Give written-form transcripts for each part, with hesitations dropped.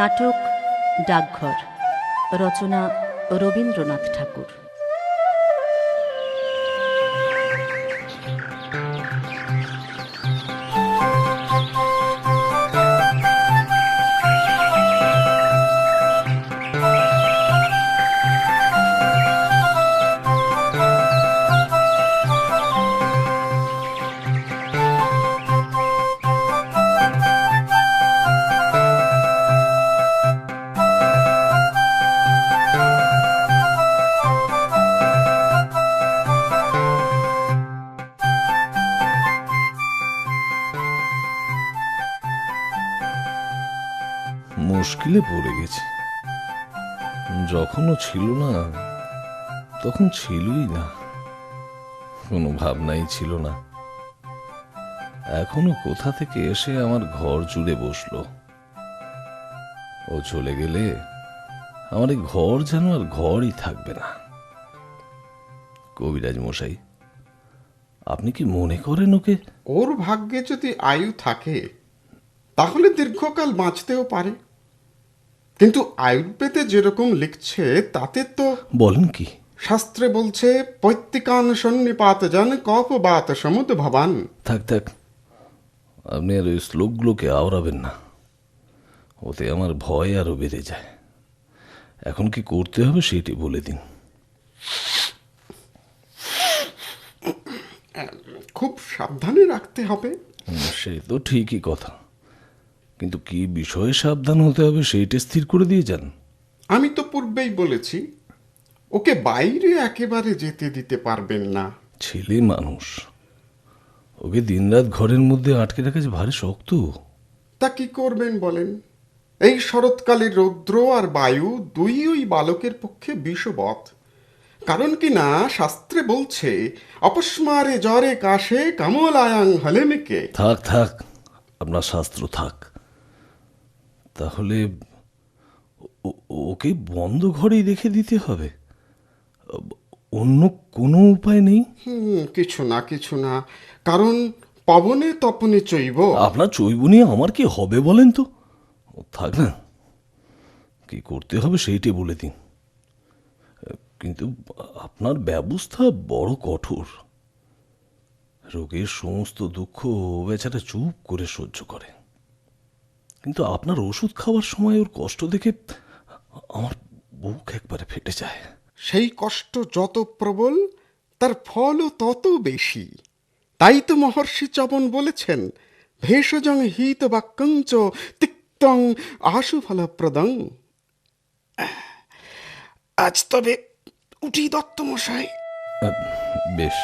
নাটক ডাকঘর, রচনা রবীন্দ্রনাথ ঠাকুর। মুশকিলে পড়ে গেছি। যখনও ছিল না তখন ছিলই না, কোনো ভাবনাই ছিল না। এখনো কোথা থেকে এসে আমার ঘর জুড়ে বসলো। ও চলে গেলে আমার এই ঘর যেন আর ঘরই থাকবে না। কবিরাজ মশাই, আপনি কি মনে করেন ওকে? ওর ভাগ্যে যদি আয়ু থাকে তাহলে দীর্ঘকাল বাঁচতেও পারে, কিন্তু আয়ুর্বেদে যেরকম লিখছে তাতে তো। বলেন কি? শাস্ত্রে বলছে পৈত্তিকান সন্নিপাত জন কপবাত সমুদ্ভবান। থাক থাক, আপনি আর ওই শ্লোকগুলোকে আওড়াবেন না, ওতে আমার ভয় আরো বেড়ে যায়। এখন কি করতে হবে সেটি বলে দিন। খুব সাবধানে রাখতে হবে। সে তো ঠিকই কথা, কিন্তু কি বিষয়ে সাবধান হতে হবে সেইটা স্থির করে দিয়ে যান। আমি তো পূর্বেই বলেছি ওকে বাইরে একেবারে যেতে দিতে পারবেন না। ছেলে মানুষ, ওকে দিনরাত ঘরের মধ্যে আটকে রাখা যে ভারী শক্ত। তা কি করবেন বলেন? এই শরৎকালের রৌদ্র আর বায়ু দুই ওই বালকের পক্ষে বিষবৎ। কারণ কি না শাস্ত্রে বলছে অপস্মারে জ্বরে কাশে কামলায়াং হলেমিকে। থাক থাক, আপনার শাস্ত্র থাক। তাহলে ওকে বন্ধ ঘরেই রেখে দিতে হবে, অন্য কোনো উপায় নেই? কিছু না, কারণ পবনে তপনে চৈব। আপনার চৈব নিয়ে আমার কি হবে বলেন তো? থাক না, কি করতে হবে সেইটাই বলে দিন। কিন্তু আপনার ব্যবস্থা বড় কঠোর। রোগের সমস্ত দুঃখ বেচারা চুপ করে সহ্য করে, কিন্তু আপনার ওষুধ খাওয়ার সময় ওর কষ্ট দেখে আমার বুক একবারে ফেটে যায়। সেই কষ্ট যত প্রবল তার ফলও তত বেশি। তাই তো মহর্ষি চবন বলেছেন ভেষজং হিত বাক্যঞ্চ তিক্তং আশু ফলপ্রদং। আজ তবে উঠি দত্তমশাই। বেশ।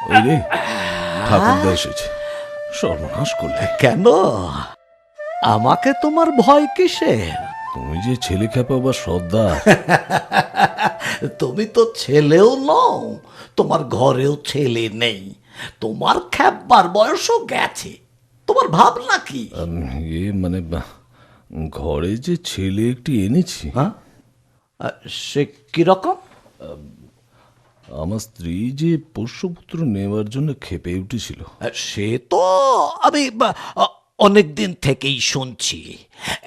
ওই রে, ঠাকুরদা এসেছে, সর্বনাশ করলে। কেন? আমাকে তোমার ভয় কিসের? তুমি যে ছেলে খেপা বা সর্দার। তুমি তো ছেলেও নও, তোমার ঘরেও ছেলে নেই, তোমার খেপবার বয়সও গেছে। তোমার ভাবনা কি? মানে ঘরে যে ছেলে একটি এনেছি। হ্যাঁ, সে কিরকম? আমার স্ত্রী যে পোষ্যপুত্র নেওয়ার জন্য খেপে উঠেছিল। সে তো আমি অনেক দিন থেকেই শুনছি,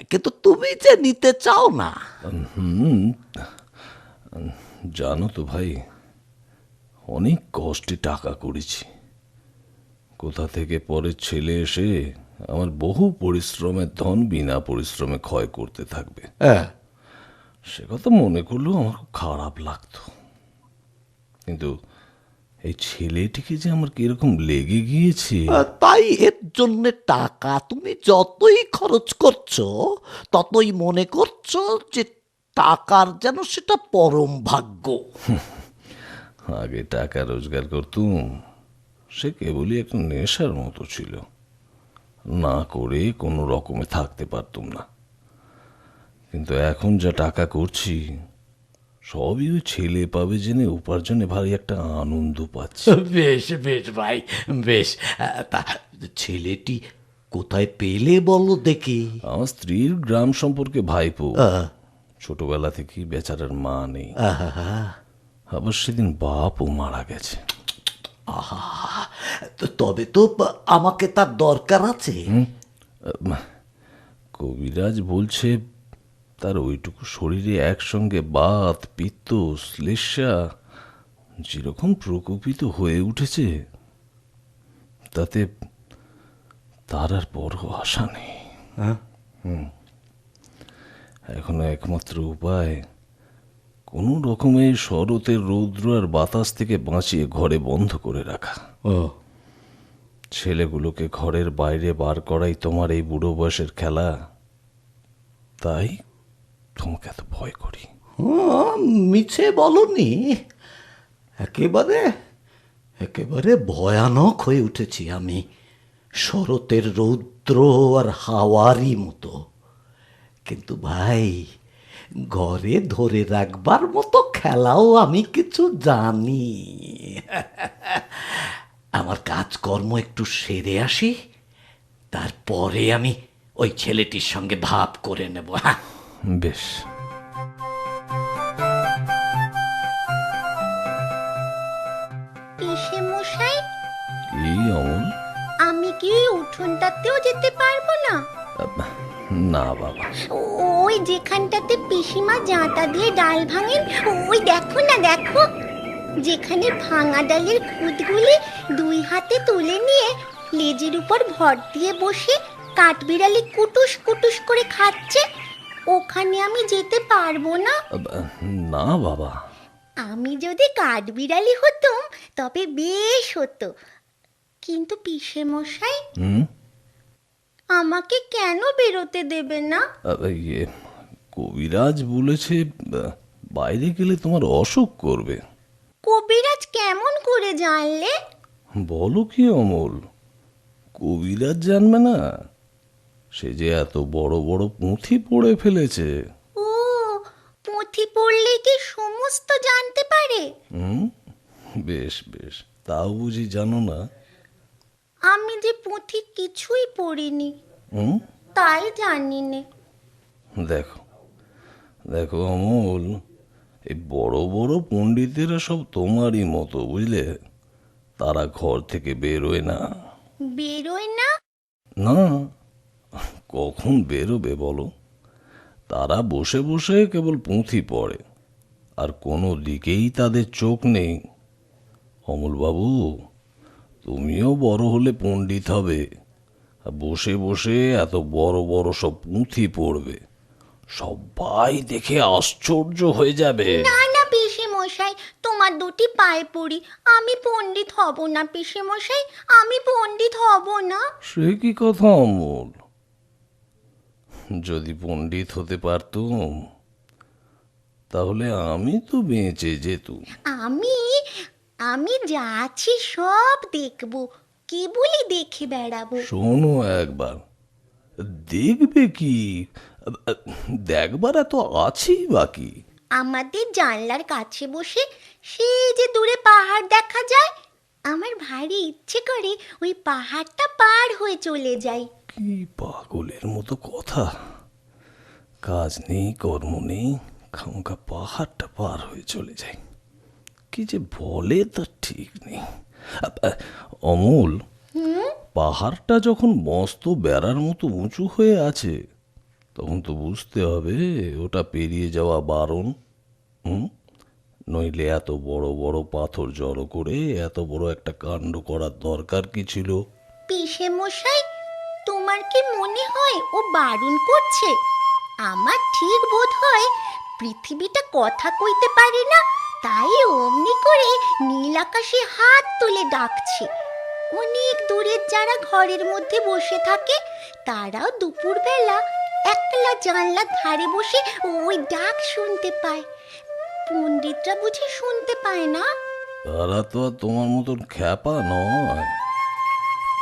কিন্তু তুমি যে নিতে চাও না। জানো তো ভাই, অনেক কষ্টে টাকা করেছি। কোথা থেকে পরের ছেলে এসে আমার বহু পরিশ্রমের ধন বিনা পরিশ্রমে ক্ষয় করতে থাকবে, সে কথা মনে করলেও আমার খুব খারাপ লাগতো। কিন্তু এই ছেলেটিকে যে আমার কিরকম লেগে গিয়েছে। তাই এর জন্য টাকা তুমি যতই খরচ করছো ততই মনে করছো যে টাকার যেন সেটা পরম ভাগ্য। আগে টাকা রোজগার করতুম, সে কেবলই একটা নেশার মতো ছিল, না করে কোনো রকমে থাকতে পারতুম না। কিন্তু এখন যা টাকা করছি সবই ওই ছেলে পাবে জেনে উপার্জনে ভারী একটা আনন্দ পাচ্ছি। বেশ বেশ ভাই, বেশ। তা ছেলেটি কোথায় পেলে বলো দেখি? আমার স্ত্রীর গ্রাম সম্পর্কে ভাইপো, ছোটবেলা থেকেই বেচারার মা নেই। আবার সেদিন বাপও মারা গেছে। আহা, তবে তো আমাকে তার দরকার আছে। কবিরাজ বলছে তার ওইটুকু শরীরে একসঙ্গে বাত, পিত্ত, শ্লেষ্মা যেরকম প্রকোপিত হয়ে উঠেছে, তাতে তার আর বড় আশা নেই। হ্যাঁ? এখনো একমাত্র উপায় কোনো রকমে শরতের রৌদ্র আর বাতাস থেকে বাঁচিয়ে ঘরে বন্ধ করে রাখা। ও, ছেলেগুলোকে ঘরের বাইরে বার করাই তোমার এই বুড়ো বয়সের খেলা, তাই তোমাকে এত ভয় করি। মিছে বলনি। একেবারে একেবারে ভয়ানক হয়ে উঠেছি আমি, শরতের রৌদ্র আর হাওয়ারই মতো। কিন্তু ভাই, ঘরে ধরে রাখবার মতো খেলাও আমি কিছু জানি। আমার কাজকর্ম একটু সেরে আসি, তারপরে আমি ওই ছেলেটির সঙ্গে ভাব করে নেব। হ্যাঁ, বেশ। পিসে মশাই, এই অমল? আমি কি ওই উঠোনটাতেও যেতে পারবো না? না বাবা। ওই যেখানটাতে পিসিমা জাঁতা দিয়ে ডাল ভাঙেন, ওই দেখো না, দেখো, যেখানে ভাঙা ডালের খুদগুলি দুই হাতে তুলে নিয়ে লেজের উপর ভর দিয়ে বসে কাঠবিড়ালি কুটুস কুটুস করে খাচ্ছে, ওখানে আমি যেতে পারবো না? না বাবা। আমি যদি কাঠবিড়ালি হতাম তবে বেশ হতো, কিন্তু পিসে মশাই, আমাকে কেন বেরোতে দেবে না? ইয়ে, কবিরাজ বলেছে বাইরে গেলে তোমার অসুখ করবে। কবিরাজ কেমন করে জানলে? বলো কি অমল, কবিরাজ জানবে না? সে যে এত বড় বড় পুঁথি পড়ে ফেলেছে। ও, পুঁথি পড়লে কি সমস্ত জানতে পারে? বেশ বেশ, তাও বুঝি জানো না? আমি যে পুঁথি কিছুই পড়িনি, হুম? তাই জানি নে। দেখো দেখো অমল, এই বড় বড় পণ্ডিতেরা সব তোমারই মতো, বুঝলে? তারা ঘর থেকে বেরোয় না। বেরোয় না? না, কখন বেরোবে বলো? তারা বসে বসে কেবল পুঁথি পড়ে, আর কোনো দিকেই তাদের চোখ নেই। অমলবাবু, তুমিও বড় হলে পণ্ডিত হবে, আর বসে বসে এত বড় বড় সব পুঁথি পড়বে, সবাই দেখে আশ্চর্য হয়ে যাবে। না না পিসে মশাই, তোমার দুটি পায়ে পড়ি, আমি পণ্ডিত হব না পিসে মশাই, আমি পণ্ডিত হব না। সে কি কথা অমল? যদি পণ্ডিত হতে পারতুম তাহলে আমি তো বেঁচে যেতুম। আমি আমি যা আছি সব দেখব, কেবলই দেখে বেড়াবো। শোনো একবার, দেখবে কি? দেখবার এত আছি বাকি। আমাদের জানলার কাছে বসে সে যে দূরে পাহাড় দেখা যায়, আমার ভারী ইচ্ছে করে ওই পাহাড়টা পার হয়ে চলে যাই। কি পাগলের মতো কথা! কাজ নেই, কর্ম নেই, খামোখা পাহাড়টা পার হয়ে চলে যায়। কি যে বলে তা ঠিক নেই। অমল, পাহাড়টা যখন মস্ত বেড়ার মতো উঁচু হয়ে আছে, তখন তো বুঝতে হবে ওটা পেরিয়ে যাওয়া বারণ। নইলে এত বড় বড় পাথর জড়ো করে এত বড় একটা কাণ্ড করার দরকার কি ছিল? পিসে মশাই, তোমার কি মনে হয় ও বারণ করছে? আমার ঠিক বোধ হয় পৃথিবীটা কথা কইতে পারে না, তাই অমনি করে নীল আকাশে হাত তুলে ডাকছে। অনেক দূরের যারা ঘরের মধ্যে বসে থাকে, তারাও দুপুরবেলা একলা জানলার ধারে বসে ওই ডাক শুনতে পায়। পণ্ডিতরা বুঝি শুনতে পায় না? তারা তো আর তোমার মতন খ্যাপা নয়,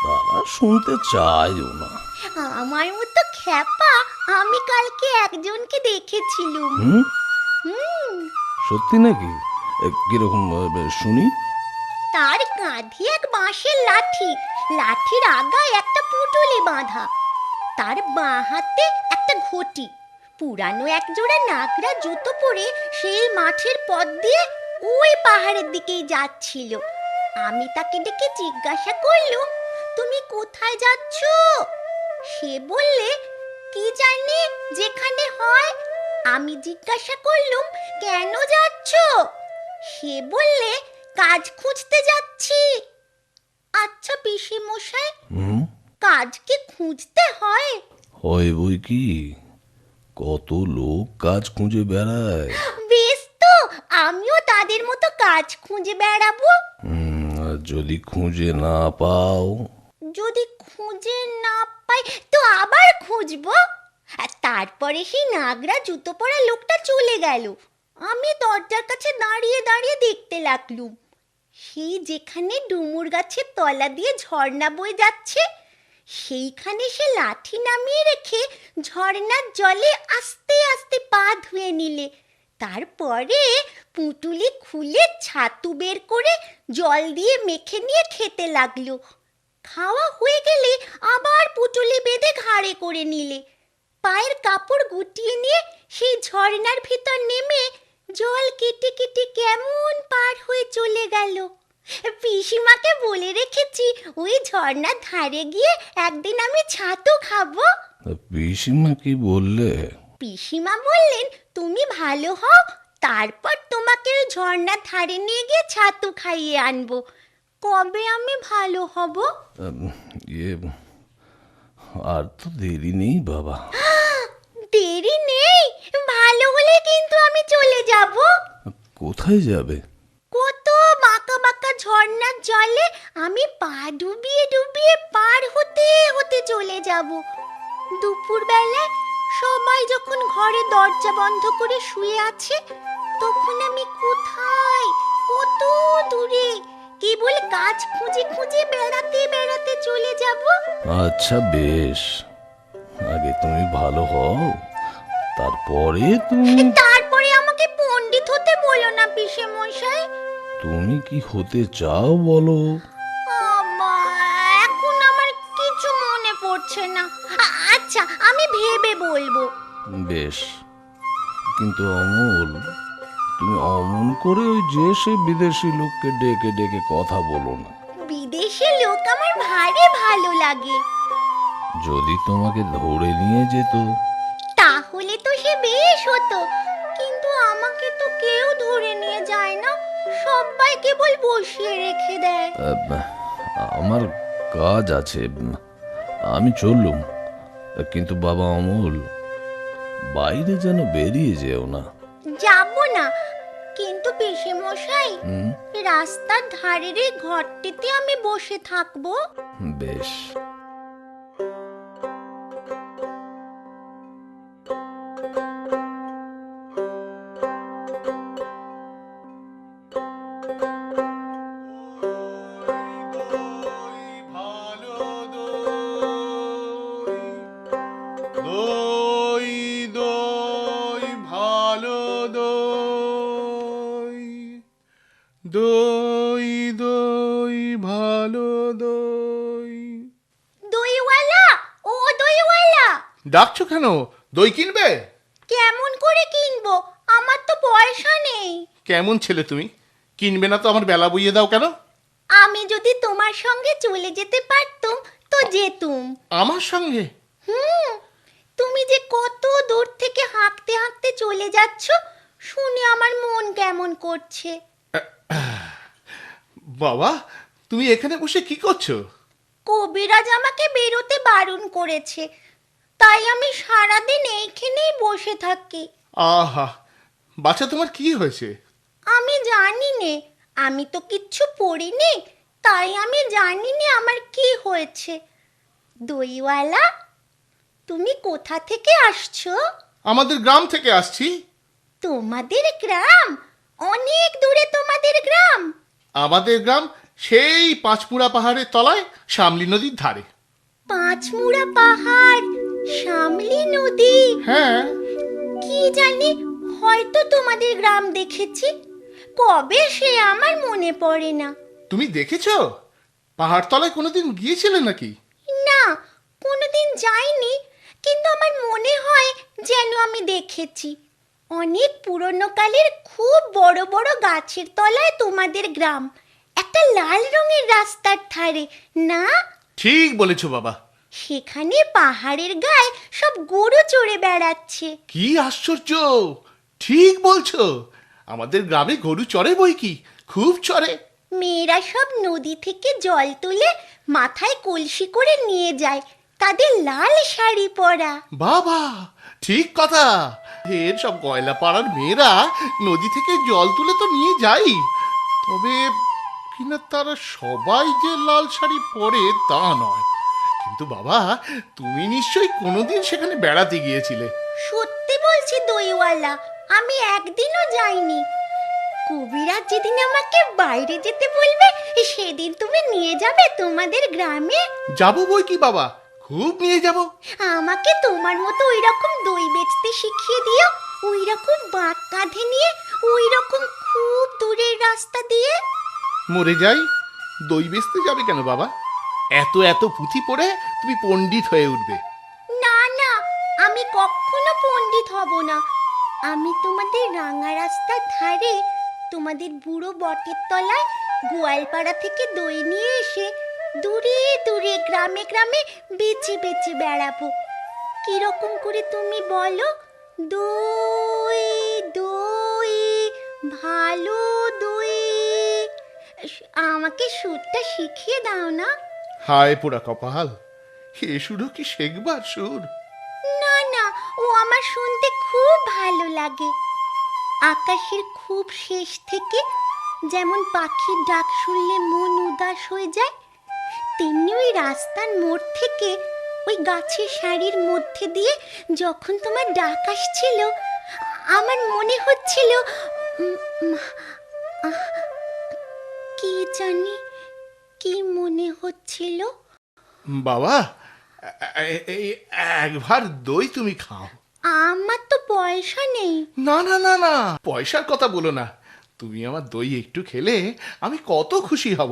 তারা শুনতে চায়ও না। আমার মতো খ্যাপা আমি কালকে একজনকে দেখেছিলুম। সত্যি নাকি? কিরকম শুনি? তার কাঁধে এক বাঁশের লাঠি, লাঠির আগায় একটা পুঁটুলি বাঁধা, তার বাঁ হাতে একটা ঘটি, পুরানো একজোড়া নাকড়া জুতো পরে সেই মাঠের পথ দিয়ে ওই পাহাড়ের দিকেই যাচ্ছিল। আমি তাকে ডেকে জিজ্ঞাসা করলুম, তুমি কোথায় যাচ্ছ? সে বললে, কি জানি, যেখানে হয়। আমি জিজ্ঞাসা করলুম, কেন যাচ্ছ? সে বললে, কাজ খুঁজতে যাচ্ছি। আচ্ছা পিসি মশাই, হুম, কাজ কি খুঁজতে হয়? হয় বই কি, কত লোক কাজ খুঁজে বেড়ায়। বেশ তো, আমিও তাদের মতো কাজ খুঁজে বেড়াবো। আর যদি খুঁজে না পাও? যদি খুঁজে না পাই তো আবার খুঁজবো। আর তারপরে সেই নাগরা জুতো পরা লোকটা চলে গেল। আমি দরজার কাছে দাঁড়িয়ে দাঁড়িয়ে দেখতে লাগলুম। সেই যেখানে ডুমুর গাছের তলা দিয়ে ঝর্ণা বয়ে যাচ্ছে, সেইখানে সে লাঠি নামিয়ে রেখে ঝর্ণার জলে আস্তে আস্তে পা ধুয়ে নিলে। তারপরে পুঁটুলি খুলে ছাতু বের করে জল দিয়ে মেখে নিয়ে খেতে লাগলো। খাওয়া হয়ে গেলে আবার পুঁটুলি বেঁধে ঘাড়ে করে নিলে। পায়ের কাপড় গুটিয়ে নিয়ে সেই ঝর্ণার ভিতর নেমে জল কেটে কেটে কেমন পার হয়ে চলে গেল। পিসিমাকে বলে রেখেছি, ওই ঝর্ণার ধারে গিয়ে একদিন আমি ছাতু খাবো। পিসিমা কি বললে? পিসিমা বললেন, তুমি ভালো হও, তারপর তোমাকে ওই ঝর্ণার ধারে নিয়ে গিয়ে ছাতু খাইয়ে আনবো। কবে আমি ভালো হব? ইয়ে, আর তো দেরি নেই বাবা। দেরি নেই? ভালো হলে কিন্তু আমি চলে যাব। কোথায় যাবে? কত বাঁকা বাঁকা ঝর্ণার জলে আমি পা ডুবিয়ে ডুবিয়ে পার হতে হতে চলে যাব। দুপুর বেলায় সবাই যখন ঘরে দরজা বন্ধ করে শুয়ে আছে, তখন আমি কোথায়, কত দূরে, কেবল কাজ খুঁজে খুঁজে বেড়াতে বেড়াতে চলে যাব। আচ্ছা বেশ, আগে তুমি ভালো হও, তারপরে তুমি। তারপরে আমাকে পণ্ডিত হতে বলো না পিসে মশাই। তুমি কি হতে চাও বলো? এখন আমার কিছু মনে পড়ছে না। আচ্ছা, আমি ভেবে বলবো। বেশ, কিন্তু অমল, তুমি অমন করে ওই যে সে বিদেশি লোককে ডেকে ডেকে কথা বলো না। বিদেশি লোক আমার ভারী ভালো লাগে। যদি তোমাকে ধরে নিয়ে যেত? তাহলে তো সে বেশ হতো, কিন্তু আমাকে তো কেউ ধরে নিয়ে যায় না, সবাই কেবল বসিয়ে রেখে দেয়। আমার কাজ আছে, আমি চললুম। কিন্তু বাবা অমল, বাইরে যেন বেরিয়ে যেও না। যাব না, কিন্তু পিসে মশাই, হুম, রাস্তার ধারের এই ঘরটিতে আমি বসে থাকবো। বেশ। দই দই ভালো দই, দই দই ভালো দই। দইওয়ালা, ও দইওয়ালা, ডাকছো কেন? দই কিনবে? কেমন করে কিনবো? আমার তো পয়সা নেই। কেমন ছেলে তুমি, কিনবে না তো আমার বেলা বইয়ে দাও কেন? আমি যদি তোমার সঙ্গে চলে যেতে পারতুম তো যেতুম। আমার সঙ্গে? তুমি যে কত দূর থেকে হাঁটতে হাঁটতে চলে যাচ্ছ, শুনে আমার মন কেমন করছে। বাবা, তুমি এখানে বসে কি করছো? কবিরাজ আমাকে বেরোতে বারণ করেছে, তাই আমি সারাদিন এইখানেই বসে থাকি। আহা, বাচ্চা তোমার কি হয়েছে? আমি জানি নে, আমি তো কিচ্ছু পড়িনি, তাই আমি জানি নে আমার কি হয়েছে। দইওয়ালা, তুমি কোথা থেকে আসছো? আমাদের গ্রাম থেকে আসছি। তোমাদের গ্রাম? অনেক দূরে তোমাদের গ্রাম? আমাদের গ্রাম সেই পাঁচমুড়া পাহাড়ের তলায় শামলি নদীর ধারে। পাঁচমুড়া পাহাড়, শামলি নদী। হ্যাঁ, কি জানি, হয়তো তোমাদের গ্রাম দেখেছি, কবে সে আমার মনে পড়ে না। তুমি দেখেছো? পাহাড় তলায় কোনোদিন গিয়েছিলে নাকি? না, কোনোদিন যাইনি, কিন্তু আমার মনে হয় যেন আমি দেখেছি। অনেক পুরনো কালের খুব বড় বড় গাছের তলায় তোমাদের গ্রাম, একটা লাল রঙের রাস্তার ধারে না? ঠিক বলেছো বাবা। সেখানে পাহাড়ের গায়ে সব গরু চড়ে বেড়াচ্ছে। কি আশ্চর্য! ঠিক বলছো, আমাদের গ্রামে গরু চড়ে বই কি, খুব চড়ে। মেয়েরা সব নদী থেকে জল তুলে মাথায় কলসি করে নিয়ে যায়, তাদের লাল শাড়ি পরা। বাবা, ঠিক কথা। এর সব গয়লা পাড়ার মেয়েরা নদী থেকে জল তুলে তো নিয়ে যাই, তবে কিনা তারা সবাই যে লাল শাড়ি পরে তা নয়। কিন্তু বাবা, তুমি নিশ্চয়ই কোনোদিন সেখানে বেড়াতে গিয়েছিলে। সত্যি বলছি দইওয়ালা, আমি একদিনও যাইনি। কবিরাজ যেদিন আমাকে বাইরে যেতে বলবে সেদিন তুমি নিয়ে যাবে তোমাদের গ্রামে? যাবো বই কি বাবা, খুব নিয়ে যাব। আমাকে তোমার মতো ওই রকম দই বেচতে শিখিয়ে দিও, ওই রকম বাঁক কাঁধে নিয়ে, ওই রকম খুব দূরের রাস্তা দিয়ে। মরে যাই, দই বেচতে যাবে কেন বাবা? এত এত পুঁথি পড়ে তুমি পণ্ডিত হয়ে উঠবে। না না, আমি কখনো পণ্ডিত হব না। আমি তোমাদের রাঙা রাস্তার ধারে তোমাদের বুড়ো বটের তলায় গোয়ালপাড়া থেকে দই নিয়ে এসে দূরে দূরে গ্রামে গ্রামে বেচে বেচে বেড়াবো। কিরকম করে তুমি বলো? দই দই ভালো দই। আমাকে সুরটা শিখিয়ে দাও না। হায় পোড়া কপাল, এ সুরও কি শেখবার সুর? না না, ও আমার শুনতে খুব ভালো লাগে। আকাশের খুব শেষ থেকে যেমন পাখির ডাক শুনলে মন উদাস হয়ে যায়, তেমনি ওই রাস্তার মোড় থেকে ওই গাছের সারির মধ্যে দিয়ে যখন তোমার ডাক আসছিল, আমার মনে হচ্ছিল আহ, কি জানি কি মনে হচ্ছিল। বাবা, এই একবার দই তুমি খাও। আমার তো পয়সা নেই। না না না না, পয়সার কথা বলো না। তুমি আমার দই একটু খেলে আমি কত খুশি হব।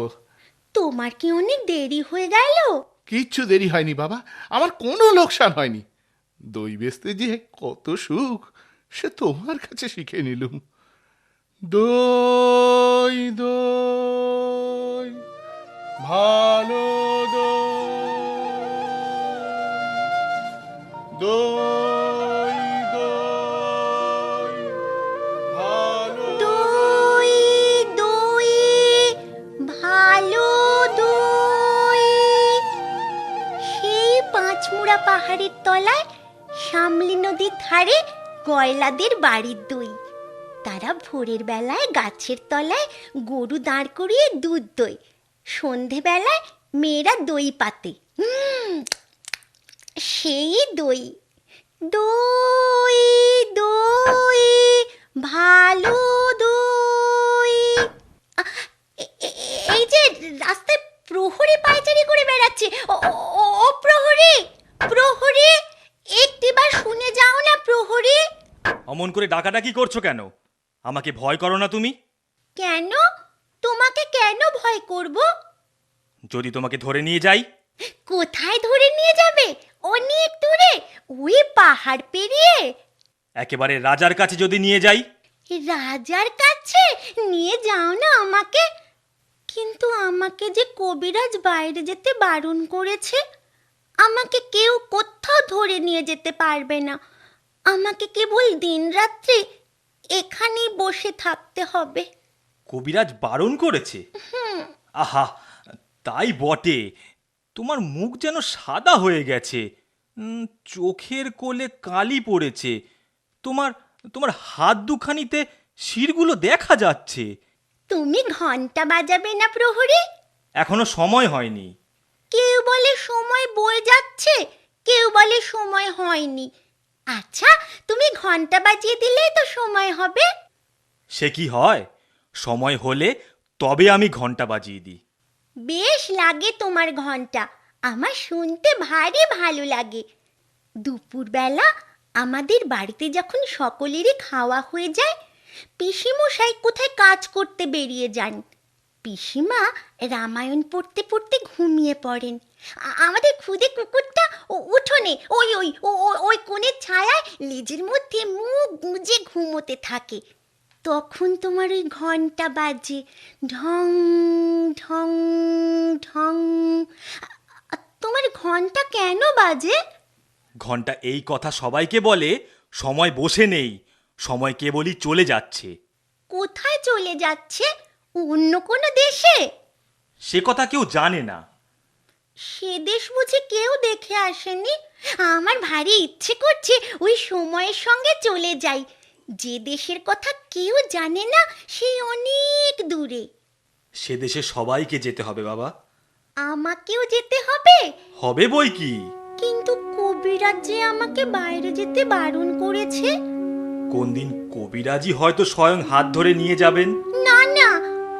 তোমার কি অনেক দেরি হয়ে গেল? কিচ্ছু দেরি হয়নি বাবা, আমার কোনো লোকসান হয়নি। দই বেচতে যে কত সুখ সে তোমার কাছে শিখে নিলুম। দই দই ভালো দই দই ভালো দই দই ভালো দই। সেই পাঁচমুড়া পাহাড়ের তলায় শামলি নদীর ধারে গয়লাদের বাড়ির দই। তারা ভোরের বেলায় গাছের তলায় গরু দাঁড় করিয়ে দুধ দই, সন্ধেবেলায় মেয়েরা দই পাতে। সেই দই দই দই ভালো দই। এই যে রাস্তায় প্রহরী পায়চারি করে বেড়াচ্ছে, ও প্রহরী, প্রহরী, একটিবার শুনে যাও না প্রহরী। অমন করে ডাকাডাকি করছো কেন? আমাকে ভয় করো না তুমি? কেন? তোমাকে কেন ভয় করব? যদি তোমাকে ধরে নিয়ে যাই? কোথায় ধরে নিয়ে যাবে? অনেক দূরে, ওই পাহাড় পেরিয়ে। একেবারে রাজার কাছে যদি নিয়ে যাই? রাজার কাছে নিয়ে যাও না আমাকে। কিন্তু আমাকে যে কবিরাজ বাইরে যেতে বারণ করেছে। আমাকে কেউ কোথাও ধরে নিয়ে যেতে পারবে না। আমাকে কেবল দিনরাত্রি এখানেই বসে থাকতে হবে। কবিরাজ বারণ করেছে? আহা, তাই বটে। তোমার মুখ যেন সাদা হয়ে গেছে, চোখের কোলে কালি পড়েছে, তোমার তোমার হাত দুখানিতে শিরগুলো দেখা যাচ্ছে। তুমি ঘন্টা বাজাবে না প্রহরী? এখনো সময় হয়নি। কেউ বলে সময় বয়ে যাচ্ছে, কেউ বলে সময় হয়নি। আচ্ছা, তুমি ঘন্টা বাজিয়ে দিলেই তো সময় হবে। সে কি হয়? সময় হলে তবে আমি ঘন্টা বাজিয়ে দিই। বেশ লাগে তোমার ঘন্টা, আমার শুনতে ভারী ভালো লাগে। দুপুরবেলা আমাদের বাড়িতে যখন সকলেরই খাওয়া হয়ে যায়, পিসিমশাই কোথায় কাজ করতে বেরিয়ে যান। পিসিমা রামায়ণ পড়তে পড়তে ঘুমিয়ে পড়েন। আমাদের খুদে কুকুরটা উঠোনে ওই ওই ওই কোণের ছায়ায় লেজের মধ্যে মুখ গুঁজে ঘুমোতে থাকে। তখন তোমার ওই ঘন্টা বাজে, ঢং ঢং ঢং। তোমার ঘন্টা কেন বাজে? ঘন্টা এই কথা সবাইকে বলে, সময় বসে নেই, সময় কেবলই চলে যাচ্ছে। কোথায় চলে যাচ্ছে? অন্য কোনো দেশে? সে কথা কেউ জানে না। সে দেশ বুঝে কেউ দেখে আসেনি? আমার ভারী ইচ্ছে করছে ওই সময়ের সঙ্গে চলে যাই। যে দেশের কথা কেউ জানে না, সেই অনেক দূরে। সে দেশে সবাইকে যেতে হবে বাবা। আমাকেও যেতে হবে? হবে বই কি। কিন্তু কবিরাজ যে আমাকে বাইরে যেতে বারণ করেছে। কোন দিন কবিরাজি হয়তো স্বয়ং হাত ধরে নিয়ে যাবেন। না না,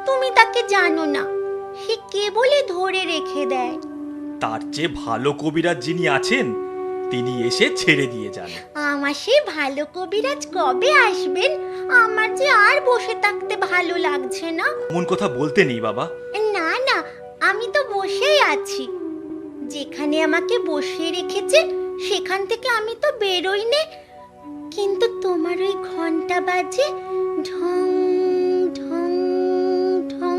তুমি তাকে জানো না, সে কেবলই ধরে রেখে দেয়। তার চেয়ে ভালো কবিরাজ যিনি আছেন, তিনি এসে ছেড়ে দিয়ে যান। আমার সেই ভালো কবিরাজ কবে আসবেন? আমার যে আর বসে থাকতে ভালো লাগছে না। এমন কথা বলতে নেই বাবা। না না, আমি তো বসেই আছি। যেখানে আমাকে বসিয়ে রেখেছে সেখান থেকে আমি তো বেরোই নে। কিন্তু তোমার ওই ঘন্টা বাজে, ঢং ঢং ঢং,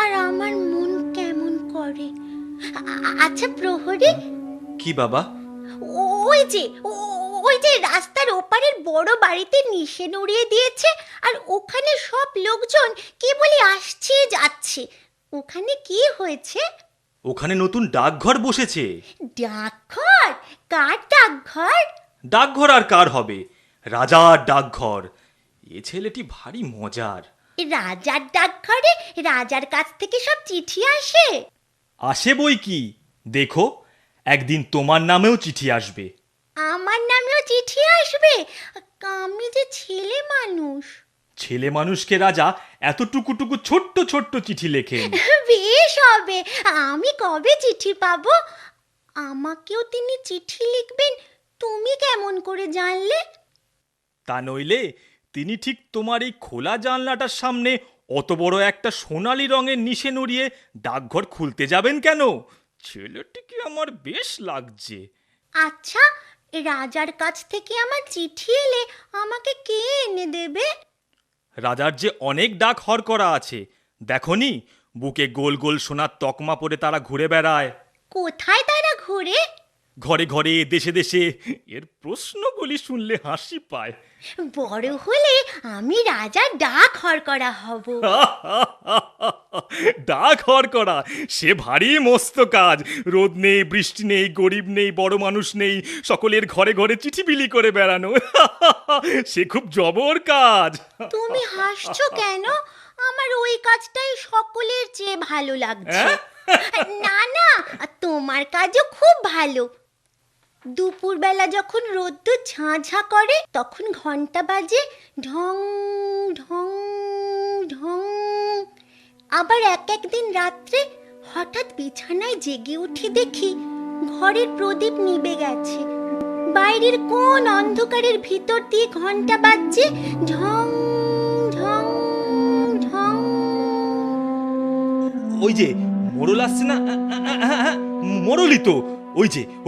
আর আমার মন কেমন করে। আচ্ছা প্রহরী, কি বাবা? ওই যে রাস্তার ওপারের বড় বাড়িতে নিশান উড়িয়ে দিয়েছে, আর ওখানে সব লোকজন কেবলই আসছে যাচ্ছে। ওখানে কি হয়েছে? ওখানে নতুন ডাকঘর বসেছে। ডাকঘর? কার ডাকঘর? ডাকঘর আর কার হবে? রাজার ডাকঘর। এ ছেলেটি ভারী মজার। রাজার ডাকঘরে রাজার কাছ থেকে সব চিঠি আসে? আসে বই কি। দেখো, একদিন তোমার নামেও চিঠি আসবে। আমার নামেও চিঠি আসবে? আমি যে ছেলে মানুষ। ছেলে মানুষকে রাজা এতটুকুটুকু ছোট্ট ছোট্ট চিঠি লেখেন। বেশ হবে। আমি কবে চিঠি পাবো? আমাকেও তিনি চিঠি লিখবেন, তুমি কেমন করে জানলে? তা নইলে তিনি ঠিক তোমার এই খোলা জানলাটার সামনে অত বড় একটা সোনালী রঙের নিশান উড়িয়ে ডাকঘর খুলতে যাবেন কেন? ছেলেটিকে আমার বেশ লাগছে। আচ্ছা, রাজার কাছ থেকে আমার চিঠি এলে আমাকে কে এনে দেবে? রাজার যে অনেক ডাক হর করা আছে, দেখনি? বুকে গোল গোল সোনার তকমা পরে তারা ঘুরে বেড়ায়। কোথায় তারা ঘুরে? ঘরে ঘরে, দেশে দেশে। এর প্রশ্নগুলি শুনলে হাসি পায়। বড় হলে আমি রাজার ডাক হর করা হব। ডাক হর করা সে ভারী মস্ত কাজ। রোদ নেই, বৃষ্টি নেই, গরিব নেই, বড় মানুষ নেই, সকলের ঘরে ঘরে চিঠি বিলি করে বেড়ানো। সে খুব জবর কাজ। তুমি হাসছো কেন? আমার ওই কাজটাই সকলের চেয়ে ভালো লাগছে। না না, তোমার কাজও খুব ভালো। দুপুরবেলা যখন রোদ্দুর ঝাঁ ঝাঁ করে, তখন ঘন্টা বাজে, ঢং ঢং ঢং। আবার একদিন রাত্রে হঠাৎ বিছানায় জেগে উঠে দেখি ঘরের প্রদীপ নিভে গেছে। বাইরের কোন অন্ধকারের ভিতর দিয়ে ঘন্টা বাজছে, ঢং ঢং ঢং। ওই যে মোড়ল আসছে না? মোড়লই তো।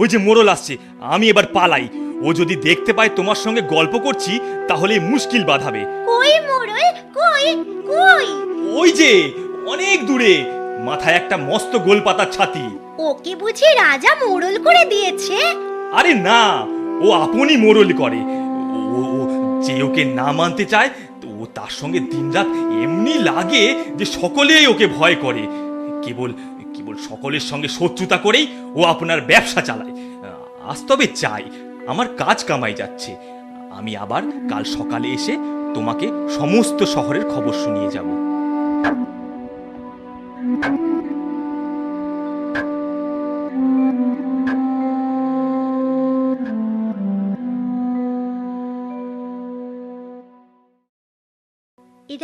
ওই যে মোড়ল আসছে। আমি এবার পালাই। ও যদি দেখতে পায় তোমার সঙ্গে গল্প করছি, তাহলে মুশকিল বাঁধাবে। কই মোড়ল? কই কই? ওই যে অনেক দূরে, মাথায় একটা মস্ত গোলপাতার ছাতি। ওকে বুঝি রাজা মোড়ল করে দিয়েছে? আরে না, ও আপনি মোড়ল করে। ও যে ওকে না মানতে চায়, তো ও তার সঙ্গে দিনরাত এমনি লাগে যে সকলেই ওকে ভয় করে। কেবল কেবল সকলের সঙ্গে শত্রুতা করেই ও আপনার ব্যবসা চালায়। আজ তবে চাই, আমার কাজ কামাই যাচ্ছে। আমি আবার কাল সকালে এসে তোমাকে সমস্ত শহরের খবর শুনিয়ে যাব।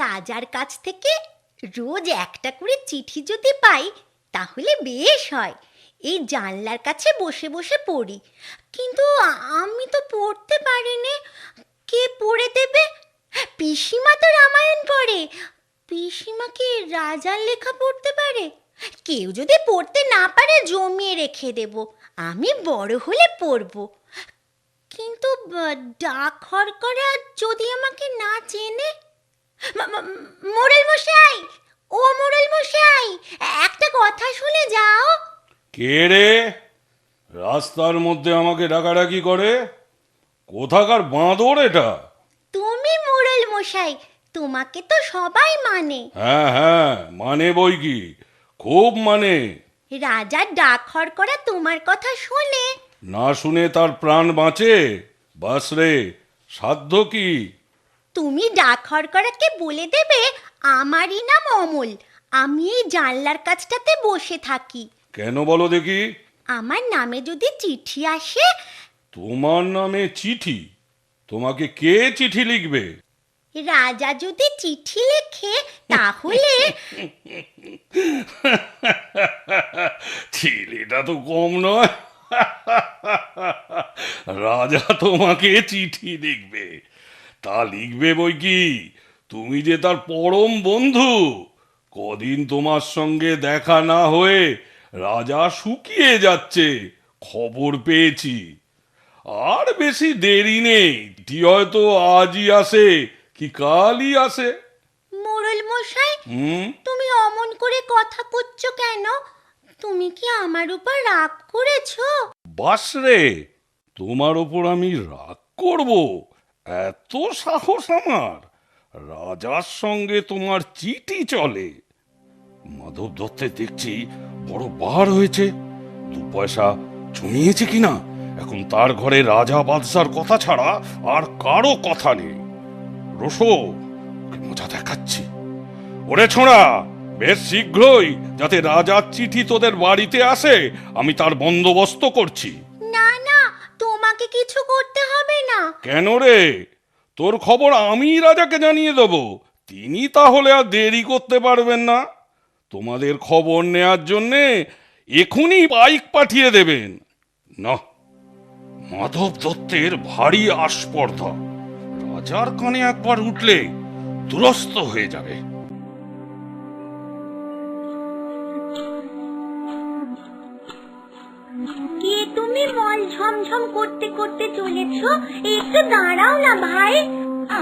রাজার কাছ থেকে রোজ একটা করে চিঠি যদি পাই তাহলে বেশ হয়। এই জানলার কাছে বসে বসে পড়ি। কিন্তু আমি তো পড়তে পারি না। কে পড়ে দেবে? পিসিমা তো রামায়ণ পড়ে। পিসিমা কি রাজার লেখা পড়তে পারে? কেউ যদি পড়তে না পারে জমিয়ে রেখে দেব, আমি বড় হলে পড়ব। কিন্তু ডাক হরকরা যদি আমাকে না চেনে? মোড়ল মশাই, ও মোড়ল মশাই, একটা কথা শুনে যাও। কে রে রাস্তার মধ্যে আমাকে ডাকাডাকি করে? কোথাকার বাঁদর এটা? তুমি মোড়ল মশাই, তোমাকে তো সবাই মানে। হ্যাঁ হ্যাঁ, মানে বই কি, খুব মানে। রাজার ডাক হরকরা তোমার কথা শোনে। না শুনে তার প্রাণ বাঁচে? বাস রে, সাধ্য কি? তুমি ডাক হরকরাকে বলে দেবে আমারই নাম অমল, আমি এই জানলার কাছটাতে বসে থাকি। কেন বলো দেখি? আমার নামে যদি চিঠি আসে। তোমার নামে চিঠি? তোমাকে কে চিঠি লিখবে? রাজা যদি চিঠি লেখে তাহলে। ছেলেটা তো কম নয়। রাজা তোমাকে চিঠি লিখবে? তা লিখবে বই কি, তুমি যে তার পরম বন্ধু। কদিন তোমার সঙ্গে দেখা না হয়ে রাজা শুকিয়ে যাচ্ছে, খবর পেয়েছি। আর বেশি দেরি নেই, চিঠি হয়তো আজই আসে কি কালই আসে। মোড়ল মশাই, হুম? তুমি অমন করে কথা করছো কেন? তুমি কি আমার উপর রাগ করেছো? বাস রে, তোমার ওপর আমি রাগ করব? এত সাহস আমার? রাজার সঙ্গে তোমার চিঠি চলে? মাধব দত্তের দেখছি বড় বার হয়েছে, 2 পয়সা জমিয়েছে কিনা। এখন তার ঘরে রাজা বাদশার কথা ছাড়া আর কারো কথা নেই। রোশো, ওকে মজা দেখাচ্ছি। ওরে ছোঁড়া, বেশ শীঘ্রই যাতে রাজার চিঠি তোদের বাড়িতে আসে আমি তার বন্দোবস্ত করছি। না না, তোমাকে কিছু করতে হবে না। কেন রে? তোর খবর আমি রাজাকে জানিয়ে দেব, তিনি তাহলে আর দেরি করতে পারবেন না। তোমাদের খবর নেয়ার জন্যে এখনই পাইক পাঠিয়ে দেবেন। না, মাধব দত্তের ভারী আস্পর্ধা, রাজার কানে একবার উঠলে দুরস্ত হয়ে যাবে। কে তুমি মল ঝমঝম করতে করতে চলেছো? একটু দাঁড়াও না ভাই।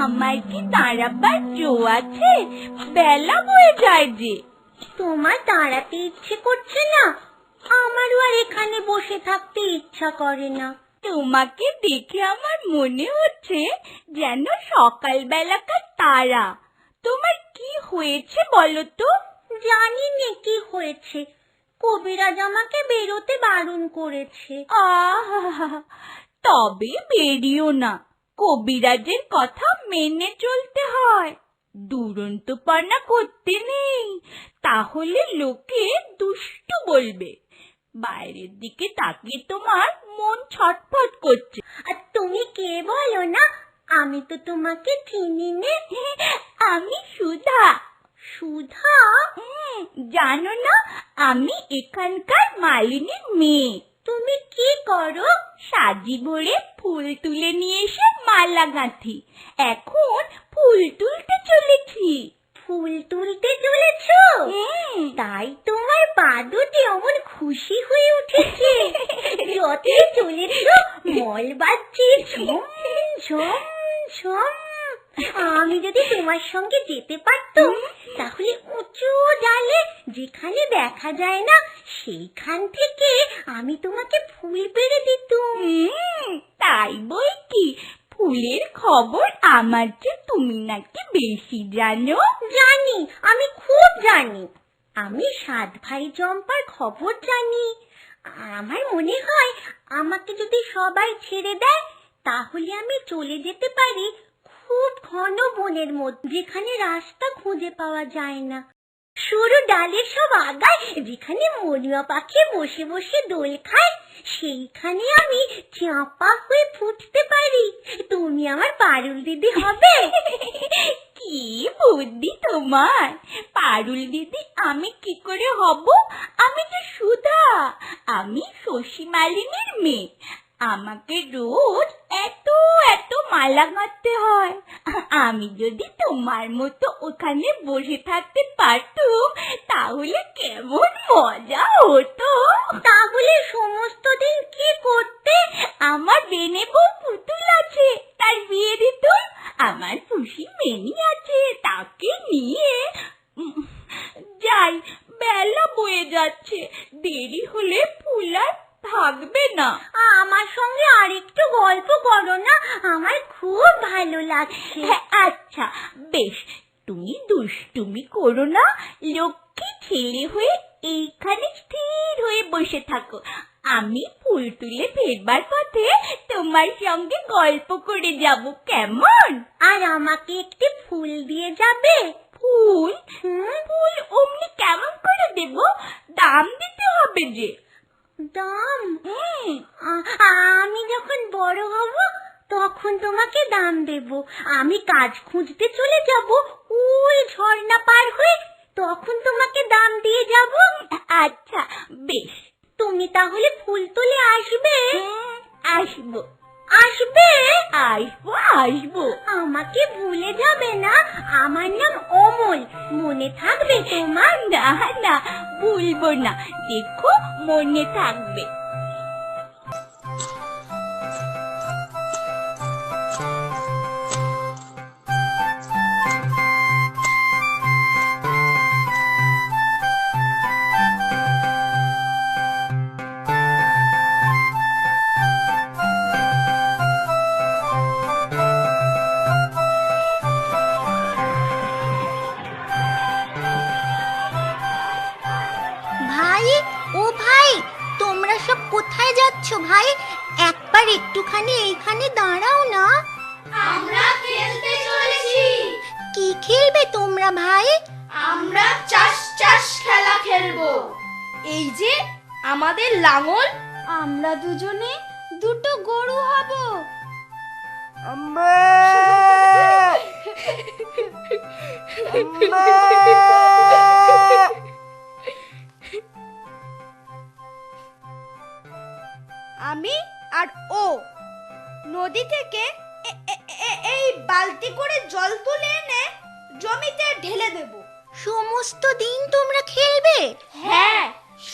আমার কি দাঁড়াবার জো আছে? বেলা বয়ে যায় যে। তোমার দাঁড়াতে ইচ্ছে করছে না? আমারও আর এখানে বসে থাকতে ইচ্ছা করে না। তোমাকে দেখে আমার মনে হচ্ছে যেন সকালবেলাকার তারা। তোমার কি হয়েছে বলো তো? জানি নে কি হয়েছে, কবিরাজ আমাকে বেরোতে বারণ করেছে। আহা, তবে বেরিও না, কবিরাজের কথা মেনে চলতে হয়। দুরন্তপনা করতে নেই, তাহলে লোকে দুষ্টু বলবে। বাইরের দিকে তাকিয়ে তোমার মন ছটফট করছে। আর তুমি কে বলো না? আমি তো তোমাকে চিনি নে। আমি সুধা। সুধা? জানো না, আমি এখানকার মালিনীর মেয়ে। তুমি কি করো? সাজি ভরে ফুল তুলে নিয়ে এসে মালা গাঁথি। এখন ফুল তুলতে চলেছি। ফুল তুলতে চলেছো? তাই তোমার পা দুটি অমন খুশি হয়ে উঠেছে। যতই চলেছো মল বাজছে ঝম ঝম ঝম। আমি যদি তোমার সঙ্গে যেতে পারতাম তাহলে উঁচু ডালে যেখানে দেখা যায় না সেইখান থেকে আমি তোমাকে ফুল পেড়ে দিতাম। তাই বই কি, ফুলের খবর আমার চেয়ে তুমি নাকি বেশি জানো? জানি, আমি খুব জানি। আমি 7 ভাই চম্পার খবর জানি। আমার মনে হয় আমাকে যদি সবাই ছেড়ে দেয় তাহলে আমি চলে যেতে পারি খুব ঘন বনের মধ্যে, যেখানে রাস্তা খুঁজে পাওয়া যায় না। সরু ডালের সব আগায় যেখানে মরুয়া পাখি বসে বসে দোল খায়, সেইখানে আমি চাপা হয়ে ফুটতে পারি। তুমি আমার পারুল দিদি হবে। কি বুদ্ধি তোমার! পারুল দিদি আমি কি করে হব? আমি তো সুধা, আমি শশী মালিনীর মেয়ে। আমাকে রোজ এত এত মালা গাঁথতে হয়। আমি যদি তোমার মতো ওখানে বসে থাকতে পারতুম তাহলে কেমন মজা হতো। তাহলে সমস্ত দিন কি করতে? আমার বেনে বউ পুতুল আছে, তার বিয়ে দিতুম। আমার খুশি মেনি আছে, তাকে নিয়ে যাই। বেলা বয়ে যাচ্ছে, দেরি হলে ফুল আর থাকবে না। আমার সঙ্গে আরেকটু গল্প করো না, আমার খুব ভালো লাগছে। হ্যাঁ, আচ্ছা বেশ, তুমি দুষ্টুমি করো না, লক্ষ্মী ছেলে হয়ে এইখানে স্থির হয়ে বসে থাকো। আমি ফুল তুলে ফেরবার পথে তোমার সঙ্গে গল্প করে যাব, কেমন? আর আমাকে একটি ফুল দিয়ে যাবে? ফুল? ফুল অমনি কেমন করে দেব? দাম দিতে হবে যে। দাম? আমি যখন বড় হব তখন তোমাকে দাম দেব। আমি কাজ খুঁজতে চলে যাব ওই ঝর্ণা পার হয়ে, তখন তোমাকে দাম দিয়ে যাব। আচ্ছা বেশ। তুমি তাহলে ফুল তুলে আসবে? আসবো। আসবে? আসবো আসবো। আমাকে ভুলে যাবে না, আমার নাম অমল, মনে থাকবে তোমার? না না, ভুলবো না, দেখো মনে থাকবে। ভাই, ও ভাই, তোমরা সব কোথায় যাচ্ছ ভাই? একবার একটুখানি এইখানে দাঁড়াও না। আমরা খেলতে চলেছি। কি খেলবে তোমরা ভাই? আমরা চাষ চাষ খেলা খেলবো। এই যে আমাদের লাঙল, আমরা দুজনে দুটো গরু হব। আমি আর ও নদী থেকে এই বালতি করে জল তুলে এনে জমিতে ঢেলে দেব। সমস্ত দিন তোমরা খেলবে? হ্যাঁ,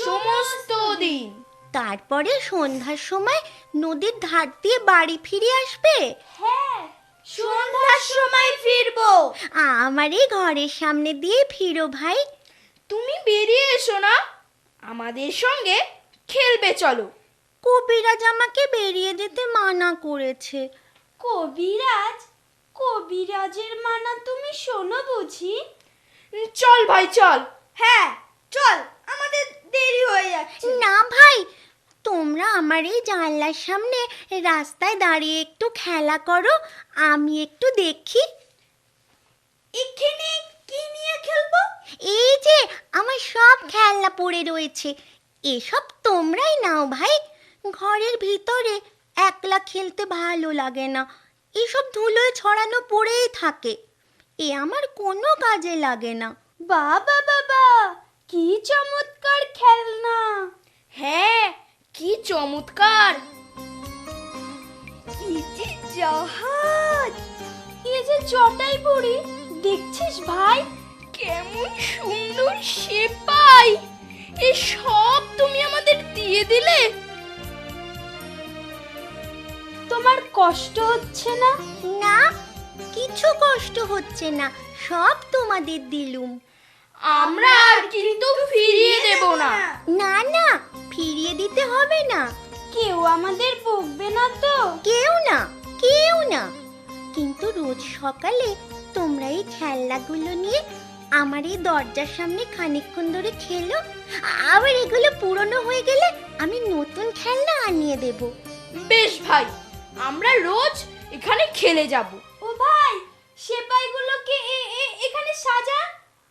সমস্ত দিন। তারপরে সন্ধ্যার সময় নদীর ধার দিয়ে বাড়ি ফিরে আসবে? হ্যাঁ, সন্ধ্যার সময় ফিরবো। আমার এই ঘরের সামনে দিয়ে ফিরো ভাই। তুমি বেরিয়ে এসো না, আমাদের সঙ্গে খেলবে চলো। কবিরাজ আমাকে বেরিয়ে যেতে মানা করেছে। কবিরাজ? কবিরাজের মানা তুমি শোনো বুঝি? চল ভাই চল। হ্যাঁ চল, আমাদের দেরি হয়ে যাচ্ছে। না ভাই, তোমরা আমার এই জানলার সামনে রাস্তায় দাঁড়িয়ে একটু খেলা করো, আমি একটু দেখি। এখানে কি নিয়ে খেলবো? এই যে আমার সব খেলনা পড়ে রয়েছে, এসব তোমরাই নাও ভাই। ঘরের ভিতরে একলা খেলতে ভালো লাগে না, এসব ধুলোয় ছড়ানো পড়েই থাকে, এ আমার কোনো কাজে লাগে না। বাবা বাবা, কি চমৎকার খেলনা! হ্যাঁ, কি চমৎকার! কি যে জাহাজ, এই যে চটাই পড়ি, দেখছিস ভাই কেমন সুন্দর সেপাই। এ সব তুমি আমাদের দিয়ে দিলে? তোমার কষ্ট হচ্ছে না? না, কিছু কষ্ট হচ্ছে না, সব তোমাদের দিলুম। আমরা আর কিন্তু ফিরিয়ে দেব না। না না, ফিরিয়ে দিতে হবে না। কেউ আমাদের বকবে না তো? কেউ না, কেউ না। কিন্তু রোজ সকালে তোমরা এই খেলনাগুলো নিয়ে আমার এই দরজার সামনে খানিকক্ষণ ধরে খেলো, আবার এগুলো পুরনো হয়ে গেলে আমি নতুন খেলনা আনিয়ে দেব। বেশ ভাই, আমরা রোজ এখানে খেলে যাব। ও ভাই, সেপাইগুলোকে এখানে সাজা,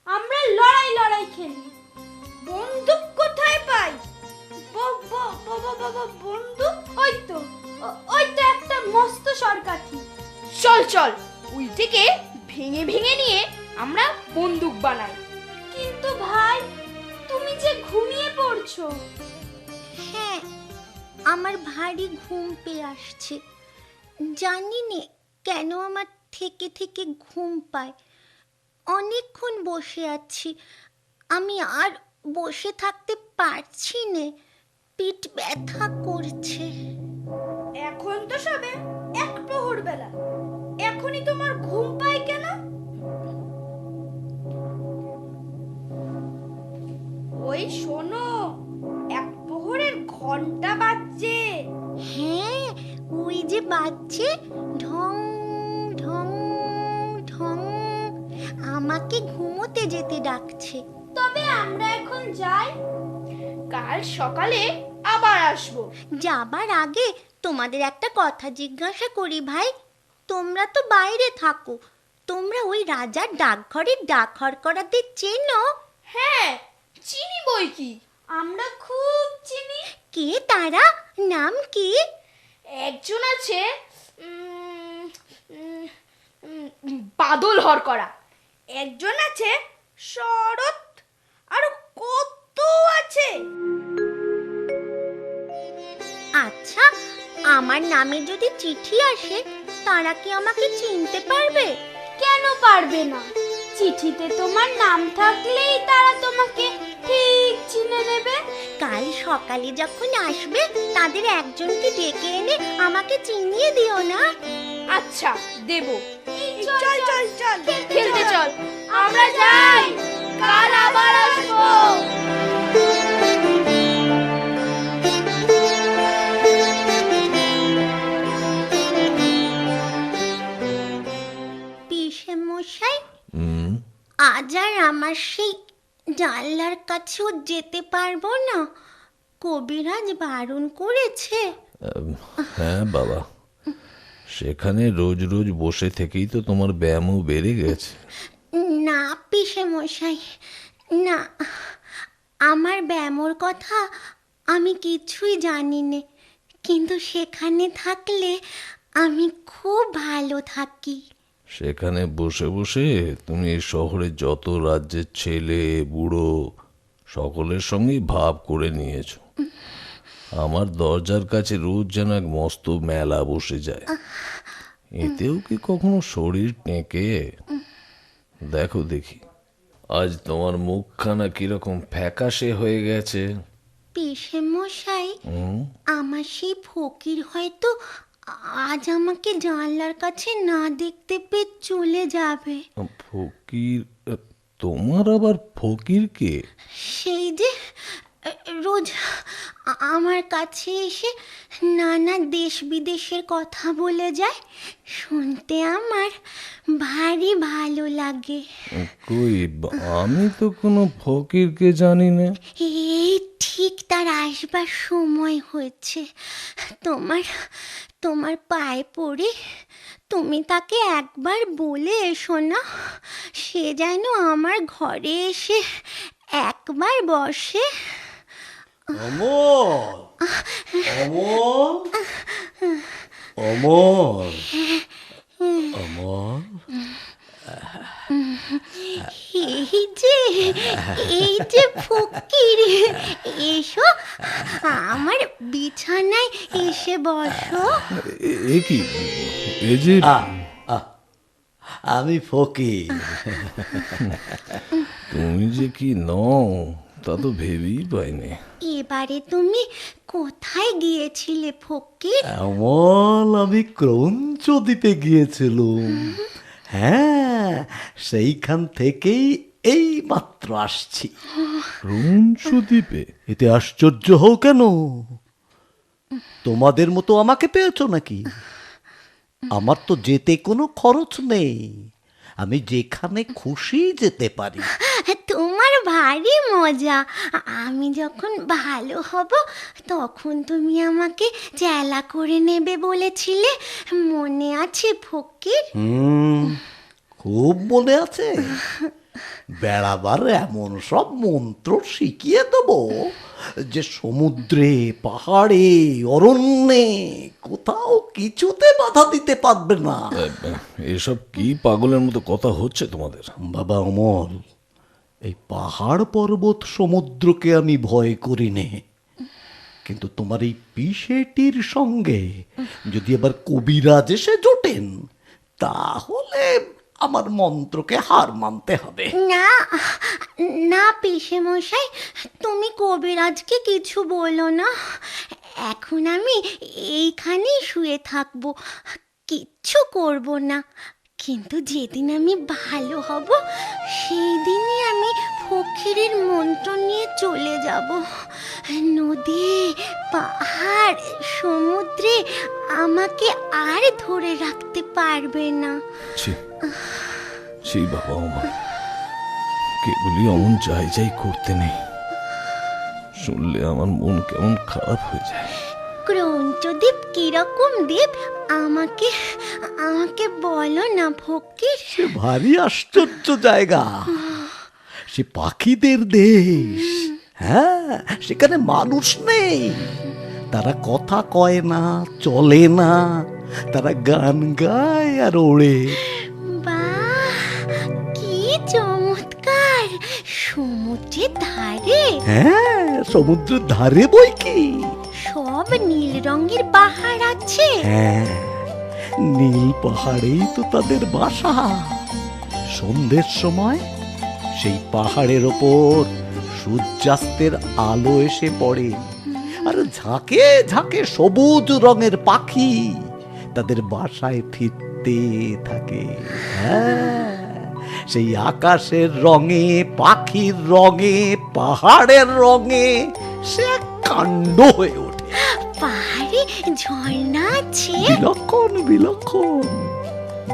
আমরা লড়াই লড়াই খেলি। বন্দুক কোথায় পাই? বন্দুক ওই তো একটা মস্ত সরকাঠি। চল চল, ওই থেকে ভেঙে ভেঙে নিয়ে আমরা বন্দুক বানাই। কিন্তু ভাই, তুমি যে ঘুমিয়ে পড়ছো। হ্যাঁ, আমার ভারী ঘুম পেয়ে আসছে, জানি নে কেন আমার থেকে থেকে ঘুম পায়। অনেকক্ষণ বসে আছি, আমি আর বসে থাকতে পারছি নে, পিঠ ব্যথা করছে। এখন তো সবে 1 প্রহর বেলা, এখনই তোমার ঘুম পায় কেন? ওই শোনো, 1 প্রহরের ঘন্টা বাজছে। হ্যাঁ, ওই যে বাজছে, ঢং ঢং ঢং, আমাকে ঘুমোতে যেতে ডাকছে। তবে আমরা এখন যাই, কাল সকালে আবার আসবো। যাবার আগে তোমাদের একটা কথা জিজ্ঞাসা করি ভাই, তোমরা তো বাইরে থাকো, তোমরা ওই রাজার ডাকঘরের ডাক হরকরাতে চেনো? হ্যাঁ, চিনি বই কি, আমরা খুব চিনি। কে তারা? নাম কি? একজন আছে বাদল হরকরা, একজন আছে শরৎ, আরো কত আছে। আচ্ছা, আমার নামে যদি চিঠি আসে, তারা কি আমাকে চিনতে পারবে? কেন পারবে না? চিঠিতে তোমার নাম থাকলেই তারা তোমাকে ঠিক চিনে নেবে। কাল সকালে যখন আসবে, তাদের একজনকে ডেকে এনে আমাকে চিনিয়ে দিও না। আচ্ছা, দেব। চল চল চল, খেলতে চল, আমরা যাই, কাল আবার আসবো। পিসে মশাই, আজ আর আমার সেই জানলার কাছেও যেতে পারবো না, কবিরাজ বারণ করেছে। হ্যাঁ বাবা, সেখানে রোজ রোজ বসে থেকেই তো তোমার ব্যায়ামও বেড়ে গেছে। না পিসে মশাই, না, আমার ব্যায়ামর কথা আমি কিছুই জানি নে, কিন্তু সেখানে থাকলে আমি খুব ভালো থাকি। সেখানে বসে বসে তুমি এই শহরে যত রাজ্যের ছেলে বুড়ো সকলের সঙ্গেই ভাব করে নিয়েছো। আমার দরজার কাছে রোজ যেন এক মস্ত মেলা বসে যায়, এতেও কি কখনো শরীর টেকে? দেখো দেখি, আজ তোমার মুখখানা কিরকম ফ্যাকাশে হয়ে গেছে। পিসে মশাই, আমার সেই ফকির হয়তো আজ আমাকে জানলার কাছে না দেখতে পেয়ে চলে যাবে। ফকির? তোমার আবার ফকির কে? সেই যে রোজ আমার কাছে এসে নানা দেশ বিদেশের কথা বলে যায়, শুনতে আমার ভারী ভালো লাগে। কই, আমি তো কোনো ফকিরকে জানি না। এই ঠিক তার আসবার সময় হয়েছে। তোমার তোমার পায়ে পড়ে তুমি তাকে একবার বলে এসো না, সে যেন আমার ঘরে এসে একবার বসে। অমল, অমল, অমল, অমল, এই যে ফকির, এসো আমার বিছানায় এসে বসো। এ কি, এ যে আমি ফকির। তুমি যে কি নও তা তো ভেবেই পাইনি। এবারে তুমি কোথায় গিয়েছিলে ফকির? অমল, আমি ক্রঞ্চ দ্বীপে গিয়েছিলাম। হ্যাঁ, সেইখান থেকেই এই মাত্র আসছি। ক্রঞ্চ দ্বীপে? এতে আশ্চর্য হও কেন? তোমাদের মতো আমাকে পেয়েছো নাকি? আমার তো যেতে কোনো খরচ নেই, আমি যেখানে খুশি যেতে পারি। তোমার ভারী মজা। আমি যখন ভালো হব তখন তুমি আমাকে চেলা করে নেবে বলেছিলে, মনে আছে ফকির? খুব মনে আছে। বেড়াবার এমন সব মন্ত্র শিখিয়ে দেবো যে সমুদ্রে, পাহাড়ে, অরণ্যে কোথাও কিছুতে বাধা দিতে পারবে না। এসব কি পাগলের মতো কথা হচ্ছে তোমাদের? বাবা অমল, এই পাহাড় পর্বত সমুদ্রকে আমি ভয় করি নে, কিন্তু তোমার এই পিসেটির সঙ্গে যদি আবার কবিরাজ এসে জোটেন, তাহলে আমার মন্ত্রকে হার মানতে হবে। না না পিসে মশাই, তুমি কবিরাজকে কিছু বলো না। এখন আমি এইখানেই শুয়ে থাকবো, কিচ্ছু করব না। কিন্তু যেদিন আমি ভালো হব সেই দিনই আমি ফকিরের মন্ত্র নিয়ে চলে যাব। নদী, পাহাড়, সমুদ্রে আমাকে আর ধরে রাখতে পারবে না। সেই বাবা আমার কেবলই অমন যাই যাই করতে নেই, শুনলে আমার মন কেমন খারাপ হয়ে যায়। ক্রৌঞ্চদ্বীপ কিরকম দ্বীপ আমাকে আমাকে বলো না ফকির। সে ভারী আশ্চর্য জায়গা, সে পাখিদের দেশ। হ্যাঁ, সেখানে মানুষ নেই, তারা কথা কয় না, চলে না, তারা গান গায় আর ওড়ে। বাহ, কি চমৎকার! সমুদ্রের ধারে? হ্যাঁ, সমুদ্রের ধারে বই কি, সব নীল রঙের পাহাড় আছে। হ্যাঁ, নীল পাহাড়েই তো তাদের বাসা। সন্ধ্যের সময় সেই পাহাড়ের ওপর সূর্যাস্তের আলো এসে পড়ে, আর ঝাঁকে ঝাঁকে সবুজ রঙের পাখি তাদের বাসায় ফিরতে থাকে। হ্যাঁ, সেই আকাশের রঙে, পাখির রঙে, পাহাড়ের রঙে সে এক কাণ্ড হয়ে ওঠে। পাহাড়ে ঝর্ণা আছে? বিলক্ষণ বিলক্ষণ।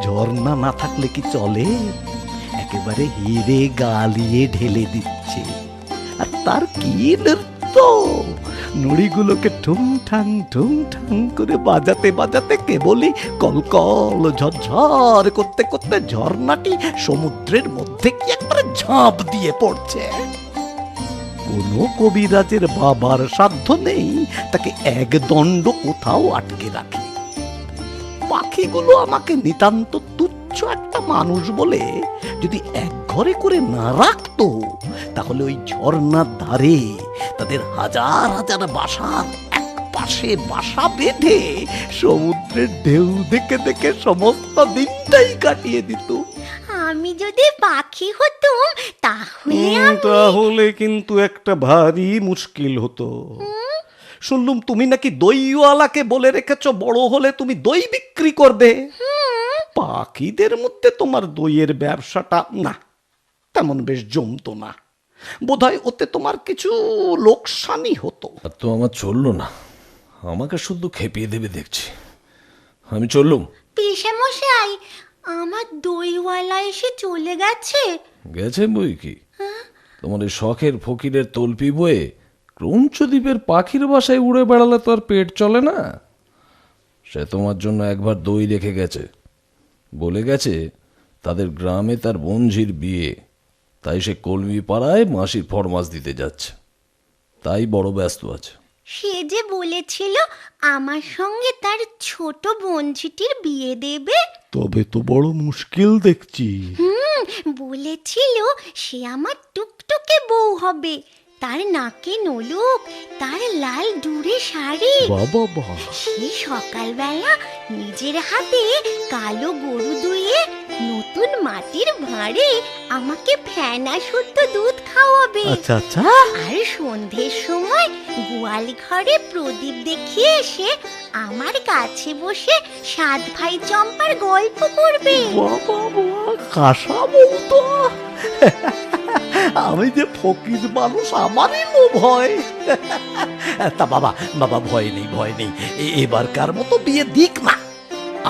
ঝর্ণা না থাকলে কি চলে? একেবারে হিরে গালিয়ে ঢেলে দিচ্ছে। আর তার কি নৃত্য! নুড়িগুলোকে ঠুংঠাং ঠুংঠাং করে বাজাতে বাজাতে কেবলই কলকল ঝরঝর করতে করতে ঝর্ণাটি সমুদ্রের মধ্যে কি একবারে ঝাঁপ দিয়ে পড়ছে। কোনো কবিরাজের বাবার সাধ্য নেই তাকে এক দণ্ড কোথাও আটকে রাখে। পাখিগুলো আমাকে নিতান্ত তুচ্ছ একটা মানুষ বলে যদি এক ঘরে করে না রাখতো, তাহলে ওই ঝর্ণার ধারে তাদের হাজার হাজার বাসার এক পাশে বাসা বেঁধে সমুদ্রের ঢেউ দেখে দেখে সমস্ত দিনটাই কাটিয়ে দিত। আমি যদি পাখি হতুম তাহলে কিন্তু একটা ভারী মুশকিল হতো। শুনলুম তুমি নাকি দইওয়ালাকে বলে রেখেছ বড় হলে তুমি দই বিক্রি করবে। পাখিদের মধ্যে তোমার দইয়ের ব্যবসাটা না তেমন বেশ জমতো না, বোধহয় ওতে তোমার কিছু লোকসানই হতো। আর তো আমার চললো না, আমাকে শুধু খেপিয়ে দেবে দেখছি। আমি চললুম। পিসে মশাই, আমার দইওয়ালা এসে চলে গেছে। গেছে বই কি, তোমার এই শখের ফকিরের তলপি বয়ে ক্রৌঞ্চদ্বীপের পাখির বাসায় উড়ে বেড়ালে তো আর পেট চলে না। সে তোমার জন্য একবার দই রেখে গেছে, বলে গেছে তাদের গ্রামে তার বঞ্ঝির বিয়ে, তাই সে কলমি পাড়ায় মাসির ফরমাস দিতে যাচ্ছে, তাই বড় ব্যস্ত আছে। সে যে বলেছিল আমার সঙ্গে তার ছোট বোনঝিটির বিয়ে দেবে। তবে তো বড় মুশকিল দেখছি। বলেছিল সে আমার টুকটুকে বউ হবে, তার নাকে নলুক, তার লাল ডুরে শাড়ি। বাবা, সে সকালবেলা নিজের হাতে কালো গরু দুয়ে নতুন মাটির ভাঁড়ে আমাকে ফেনা শুদ্ধ দুধ খাওয়াবে। আচ্ছা আচ্ছা। আর সন্ধ্যের সময় গোয়াল ঘরে প্রদীপ দেখিয়ে এসে আমার কাছে বসে সাত ভাই চম্পার গল্প করবে। বাবা, কাঁসা বউ তো। আমি যে ফকির মানুষ, আমারই লোভ হয়। তা বাবা ভয় নেই, ভয় নেই, এবারকার মতো বিয়ে দিক না।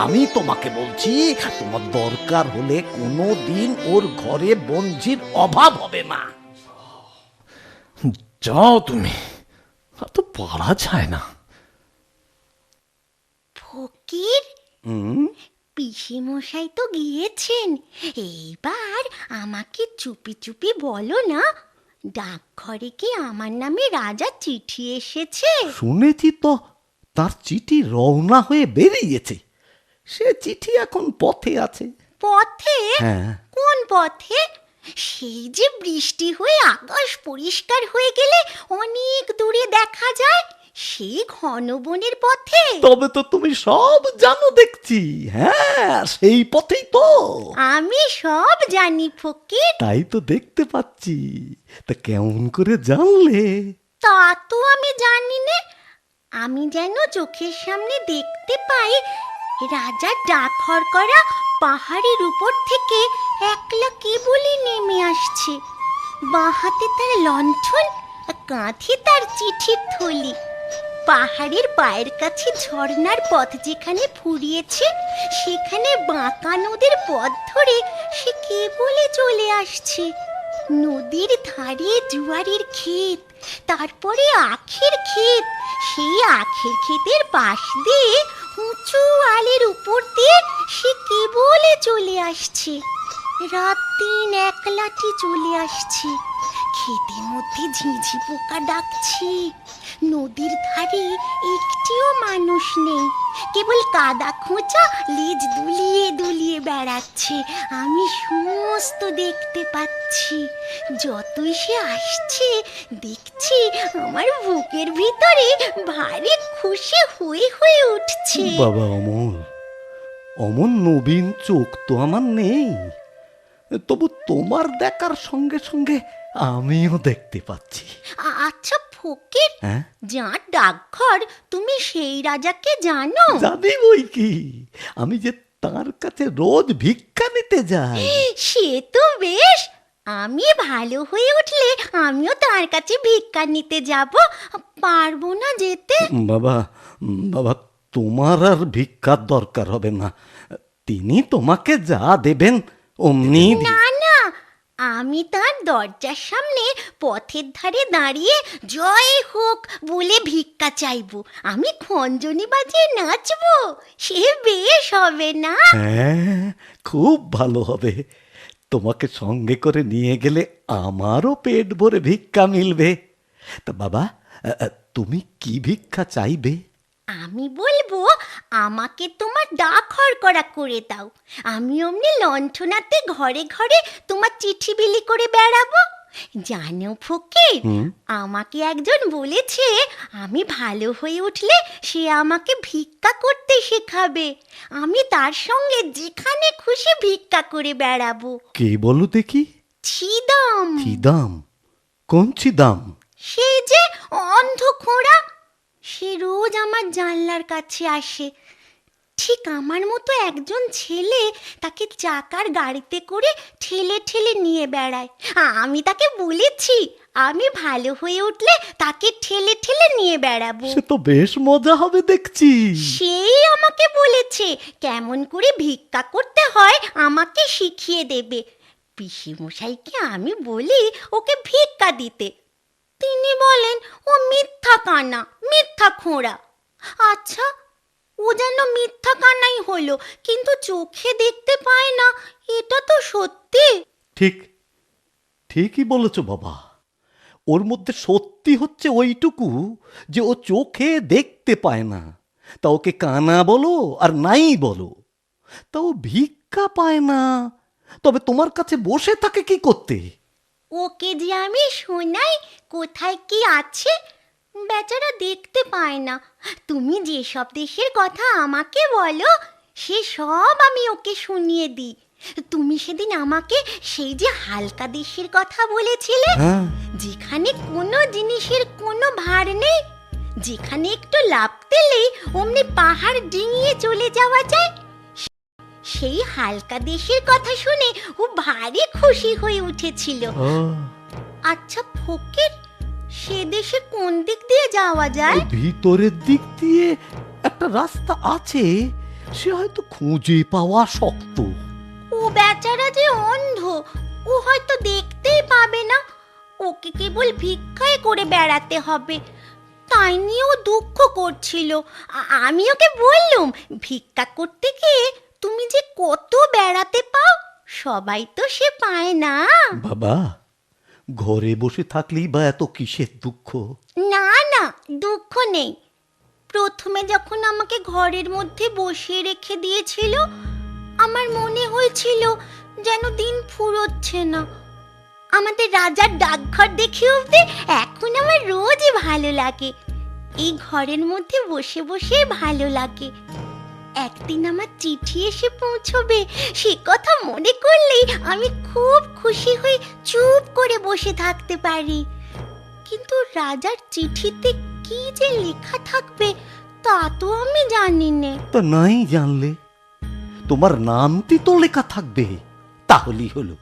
আমি তোমাকে বলছি, তোমার দরকার হলে কোনো দিন ওর ঘরে বঞ্ঝির অভাব হবে না। যাও তুমি, আর তো পারা যায় না। ফকির, পিসি মশাই তো গিয়েছেন, এইবার আমাকে চুপি চুপি বলো না, ডাকঘরে কি আমার নামে রাজা চিঠি এসেছে? শুনেছি তো, তার চিঠি রওনা হয়ে বেরিয়েছে। সে চিঠি এখন পথে আছে। পথে? হ্যাঁ। কোন পথে? সেই যে বৃষ্টি হয়ে আকাশ পরিষ্কার হয়ে গেলে অনেক দূরে দেখা যায় সেই ঘন বনের পথে? তবে তো তুমি সব জানো দেখছি। হ্যাঁ, সেই পথেই তো। আমি সব জানি ফকির। তাই তো দেখতে পাচ্ছি। তা কেমন করে জানলে? তা তো আমি জানি নে। আমি যেন চোখের সামনে দেখতে পাই রাজা ডাকর করা পাহাড়ের উপর থেকে একলা কেবলই নেমে আসছে। বাঁ হাতে তার লণ্ঠন, কাঁধে তার চিঠির থলি। পাহাড়ের পায়ের কাছে ঝর্ণার পথ যেখানে ফুরিয়েছে, সেখানে বাঁকা নদীর পথ ধরে সে কেবলে চলে আসছে। নদীর ধারে জোয়ারের ক্ষেত, তারপরে আখের ক্ষেত। সেই আখের ক্ষেতের পাশ দিয়ে উঁচু আলের উপর দিয়ে সে কেবলে চলে আসছে। রাত দিন একলাটি চলে আসছে। ক্ষেতের মধ্যে ঝিঁঝি পোকা ডাকছে। নদীর ধারে একটিও মানুষ নেই, কেবল কাদা খোঁচা লেজ দুলিয়ে দুলিয়ে বেড়াচ্ছে। আমি সমস্ত দেখতে পাচ্ছি। যতই সে আসছে দেখছি আমার বুকের ভিতরে ভারী খুশি হয়ে হয়ে উঠছে। বাবা অমল, অমন নবীন চোখ তো আমার নেই, তবু তোমার দেখার সঙ্গে সঙ্গে আমিও দেখতে পাচ্ছি। আচ্ছা ফকির, হ্যাঁ, যার ডাকঘর, তুমি সেই রাজাকে জানো? জানি বই কি, আমি যে তার কাছে রোজ ভিক্ষা নিতে যাই। সে তো বেশ। আমি ভালো হয়ে উঠলে আমিও তার কাছে ভিক্ষা নিতে যাব। পারবো না যেতে। বাবা, বাবা, তোমার আর ভিক্ষার দরকার হবে না। তিনি তোমাকে যা দেবেন অমনি না না, আমি তার দরজার সামনে পথের ধারে দাঁড়িয়ে জয় হোক বলে ভিক্ষা চাইবো। আমি খঞ্জনি বাজিয়ে নাচবো। সে বেশ হবে না? হ্যাঁ, খুব ভালো হবে। তোমাকে সঙ্গে করে নিয়ে গেলে আমারও পেট ভরে ভিক্ষা মিলবে। তা বাবা, তুমি কি ভিক্ষা চাইবে? আমি বলবো আমাকে তোমার ডাকঘর করা করে দাও। আমি অমনি লণ্ঠনাতে ঘরে ঘরে তোমার চিঠি বিলি করে বেড়াবো। জানো ফকির, আমাকে একজন বলেছে আমি ভালো হয়ে উঠলে সে আমাকে ভিক্ষা করতে শেখাবে। আমি তার সঙ্গে যেখানে খুশি ভিক্ষা করে বেড়াবো। কে বলো দেখি? ছিদাম। ছিদাম? কোন ছিদাম? সেই যে অন্ধ খোঁড়া, সে রোজ আমার জানলার কাছে আসে। ঠিক আমার মতো একজন ছেলে তাকে চাকার গাড়িতে করে ঠেলে ঠেলে নিয়ে বেড়ায়। আমি তাকে বলেছি আমি ভালো হয়ে উঠলে তাকে ঠেলে ঠেলে নিয়ে বেড়াবো। সে তো বেশ মজা হবে দেখছি। সেই আমাকে বলেছে কেমন করে ভিক্ষা করতে হয় আমাকে শিখিয়ে দেবে। পিসিমশাইকে আমি বলি ওকে ভিক্ষা দিতে। তিনি বলেন ও মিথ্যা কানা, মিথ্যা খোঁড়া। আচ্ছা, ও যেন মিথ্যা কানাই হলো, কিন্তু চোখে দেখতে পায় না, এটা তো সত্যি। ঠিক, ঠিকই বলেছ বাবা। ওর মধ্যে সত্যি হচ্ছে ওইটুকু যে ও চোখে দেখতে পায় না। তা ওকে কানা বলো আর নাই বলো, তা ও ভিক্ষা পায় না, তবে তোমার কাছে বসে থাকে কি করতে? ওকে যে আমি শোনাই কোথায় কি আছে, বেচারা দেখতে পায় না। তুমি যেসব দেশের কথা আমাকে বলো সে সব আমি ওকে শুনিয়ে দিই। তুমি সেদিন আমাকে সেই যে হালকা দেশের কথা বলেছিলে, যেখানে কোনো জিনিসের কোনো ভার নেই, যেখানে একটু লাফ দিলেই অমনি পাহাড় ডিঙিয়ে চলে যাওয়া যায়, সেই হালকা দেশের কথা শুনে ও ভারী খুশি হয়ে উঠেছিল। আচ্ছা ফকির, সে দেশে কোন দিক দিয়ে যাওয়া যায়? ভিতরের দিক দিয়ে একটা রাস্তা আছে, সে হয়তো খুঁজে পাওয়া শক্ত। ও বেচারা যে অন্ধ, ও হয়তো দেখতেই পাবে না। ওকে কেবল ভিক্ষায় করে বেড়াতে হবে। তাই নিয়েও দুঃখ করছিল। আমি ওকে বললুম ভিক্ষা করতে গিয়ে তুমি যে কত বেড়াতে পাও, সবাই তো সে পায় না। বাবা, ঘরে বসে থাকলেই বা এত কিসের দুঃখ? না না, দুঃখ নেই। প্রথমে যখন আমাকে ঘরের মধ্যে বসিয়ে রেখে দিয়েছিল, আমার মনে হয়েছিল যেন দিন ফুরোচ্ছে না। আমাদের রাজার ডাকঘর দেখে অবধি এখন আমার রোজই ভালো লাগে। এই ঘরের মধ্যে বসে বসে ভালো লাগে। একদিন আমার চিঠি এসে পৌঁছবে, সে কথা মনে করলেই আমি খুব খুশি হয়ে চুপ করে বসে থাকতে পারি। কিন্তু রাজার চিঠিতে কি যে লেখা থাকবে তা তো আমি জানি না। তা নাই জানলে তোমার নামটি তো লেখা থাকবে, তাহলেই হলো।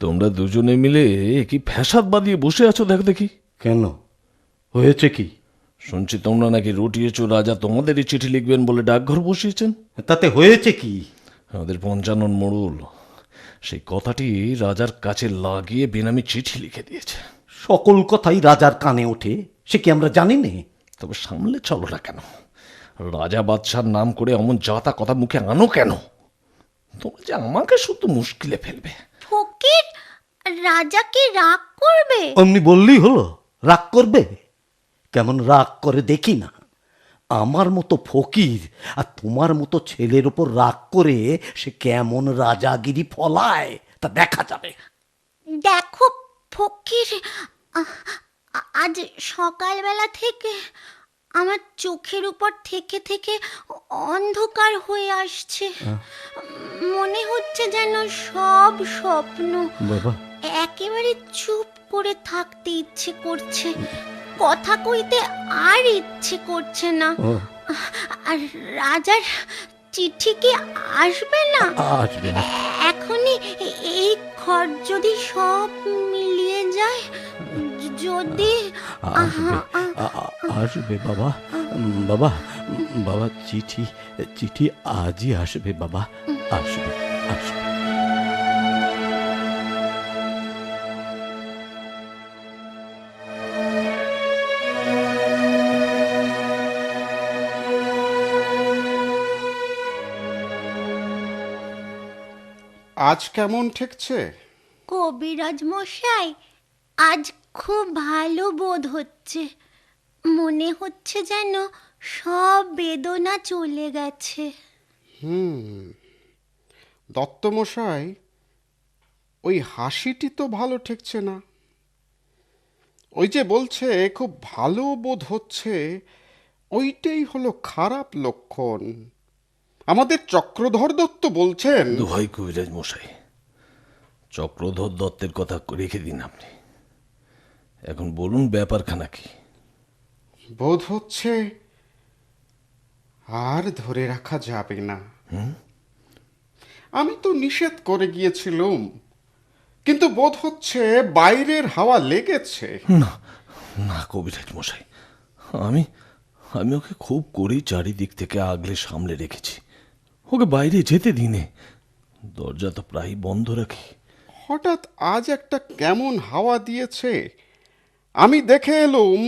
তোমরা দুজনে মিলে কি ফ্যাসাদ বাঁধিয়ে বসে আছো দেখ দেখি। কেন, হয়েছে কি? শুনছি তোমরা নাকি রটিয়েছ রাজা তোমাদেরই চিঠি লিখবেন বলে ডাকঘর বসিয়েছেন। তাতে হয়েছে কি? আমাদের পঞ্চানন মোড়ল সেই কথাটি রাজার কাছে লাগিয়ে বেনামি চিঠি লিখে দিয়েছে। সকল কথাই রাজার কানে ওঠে, সে কি আমরা জানি না? তবে সামলে চলো না কেন? রাজা বাদশার নাম করে অমন যাতা কথা মুখে আনো কেন? তোমরা যে আমাকে শুধু মুশকিলে ফেলবে। ফকির রাজাকে রাগ করবে? অমনি বললেই হলো রাগ করবে? কেমন রাগ করে দেখি না। আমার মতো ফকির আর তোমার মতো ছেলের ওপর রাগ করে সে কেমন রাজাগিরি ফলায় তা দেখা যাবে। দেখো ফকির, আজ সকালবেলা থেকে আমার চোখের উপর থেকে থেকে অন্ধকার হয়ে আসছে। মনে হচ্ছে যেন সব স্বপ্ন। বাবা, একেবারে চুপ করে থাকতে ইচ্ছে করছে, কথা কইতে আর ইচ্ছে করছে না। আর রাজার চিঠি কি আসবে না? আসবে না। এখনই এই ঘর যদি সব মিলিয়ে যায়, যদি আসবে বাবা, বাবা, বাবা, চিঠি চিঠি আজই আসবে বাবা, আসবে, আসবে। আজ কেমন ঠেকছে? কবিরাজ মশাই, আজ খুব ভালো বোধ হচ্ছে। মনে হচ্ছে যেন সব বেদনা চলে গেছে। দত্তমশাই, ওই হাসিটি তো ভালো ঠেকছে না। ওই যে বলছে খুব ভালো বোধ হচ্ছে, ওইটাই হলো খারাপ লক্ষণ। আমাদের চক্রধর দত্ত বলছেন। দোহাই কবিরাজ মশাই, চক্রধর দত্তের কথা রেখে দিন আপনি। এখন বলুন ব্যাপারখানা কি? বোধ হচ্ছে আর ধরে রাখা যাবে না। আমি তো নিষেধ করে গিয়েছিলাম, কিন্তু বোধ হচ্ছে বাইরের হাওয়া লেগেছে। না না কবিরাজ মশাই, আমি আমি ওকে খুব করেই চারিদিক থেকে আগলে সামলে রেখেছি। ওকে বাইরে যেতে দিনে, দরজা তো প্রায় বন্ধ রাখি। হঠাৎ আজ একটা কেমন হাওয়া দিয়েছে। আমি দেখে এলুম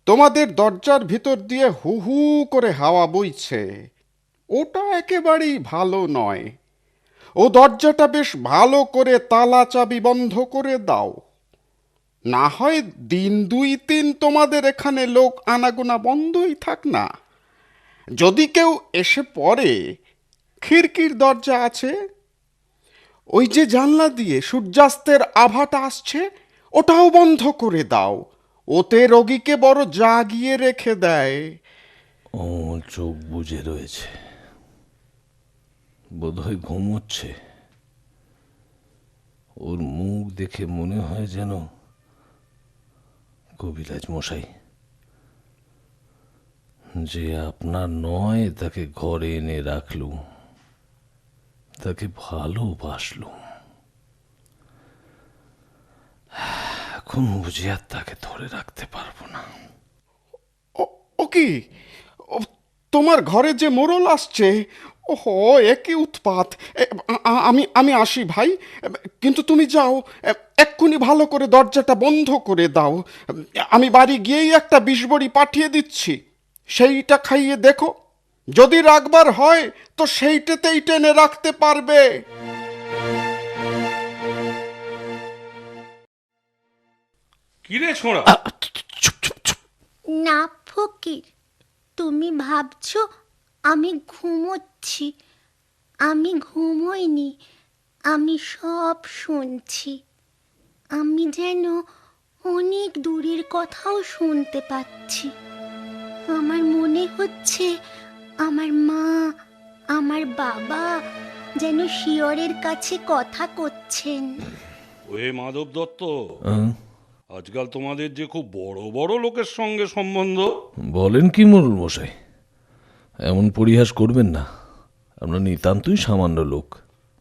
তোমাদের দরজার ভিতর দিয়ে হু হু করে হাওয়া বইছে। ওটা একেবারেই ভালো নয়। ও দরজাটা বেশ ভালো করে তালা চাবি বন্ধ করে দাও। না হয় দিন 2-3 তোমাদের এখানে লোক আনাগোনা বন্ধই থাক না। যদি কেউ এসে পড়ে, খিড়কির দরজা আছে, ওই যে জানলা দিয়ে সূর্যাস্তের আভাটা আসছে, ওটাও বন্ধ করে দাও। ওতে রোগীকে বড় জাগিয়ে রেখে দেয়। ও চোখ বুজে রয়েছে, বোধহয় ঘুমোচ্ছে। ওর মুখ দেখে মনে হয় যেন কবিরাজ মশাই, যে আপনার নয় তাকে ঘরে এনে রাখলুম, তাকে ভালোবাসলুম, এখন বুঝি আর তাকে ধরে রাখতে পারবো না। ও কি, তোমার ঘরে যে মোড়ল আসছে, ওহো একই উৎপাত। আমি আসি ভাই, কিন্তু তুমি যাও, এক্ষুনি ভালো করে দরজাটা বন্ধ করে দাও। আমি বাড়ি গিয়েই একটা বিষবড়ি পাঠিয়ে দিচ্ছি, সেইটা খাইয়ে দেখো। যদি রাখবার হয় তো সেইটাতেই টেনে রাখতে পারবে। কিরে ছোঁড়া? না ফকির, তুমি ভাবছো আমি ঘুমোচ্ছি। আমি ঘুমোইনি, আমি সব শুনছি। আমি যেন অনেক দূরের কথাও শুনতে পাচ্ছি। আমার মনে হচ্ছে আমার মা, আমার বাবা যেন শিয়রের কাছে কথা করছেন। ওয়ে মাধব দত্ত, আহ, আজকাল তোমাদের যে খুব বড় বড় লোকের সঙ্গে সম্বন্ধ। বলেন কি মোড়ল মশাই, এমন পরিহাস করবেন না। আমরা নিতান্তই সামান্য লোক।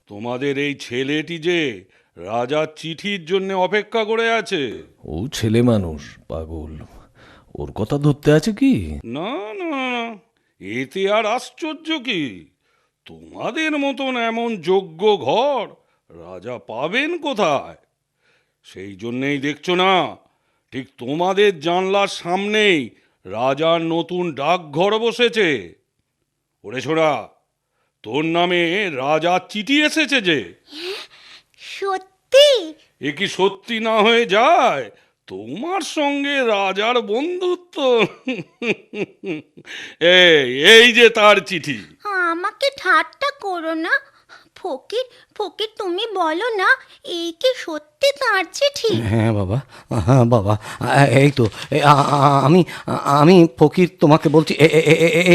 তোমাদের এই ছেলেটি যে রাজার চিঠির জন্য অপেক্ষা করে আছে। ও ছেলে মানুষ, পাগল, ওর কথা ধরতে আছে কি? না না না, এতে আর আশ্চর্য কি? তোমাদের মতন এমন যোগ্য ঘর রাজা পাবেন কোথায়? সেই জন্যেই দেখছো না, ঠিক তোমাদের জানলার সামনেই রাজার নতুন ডাকঘর বসেছে। ওরে ছোড়া, তোর নামে রাজার চিঠি এসেছে যে। সত্যি? এ কি সত্যি না হয়ে যায়? তোমার সঙ্গে রাজার বন্ধুত্ব। এই যে তার চিঠি। আমাকে ঠাট্টা করো না ফকির। ফকির, তুমি বলো না, এই কি সত্যি তার চিঠি? হ্যাঁ বাবা, হ্যাঁ বাবা, এই তো আমি আমি ফকির তোমাকে বলছি,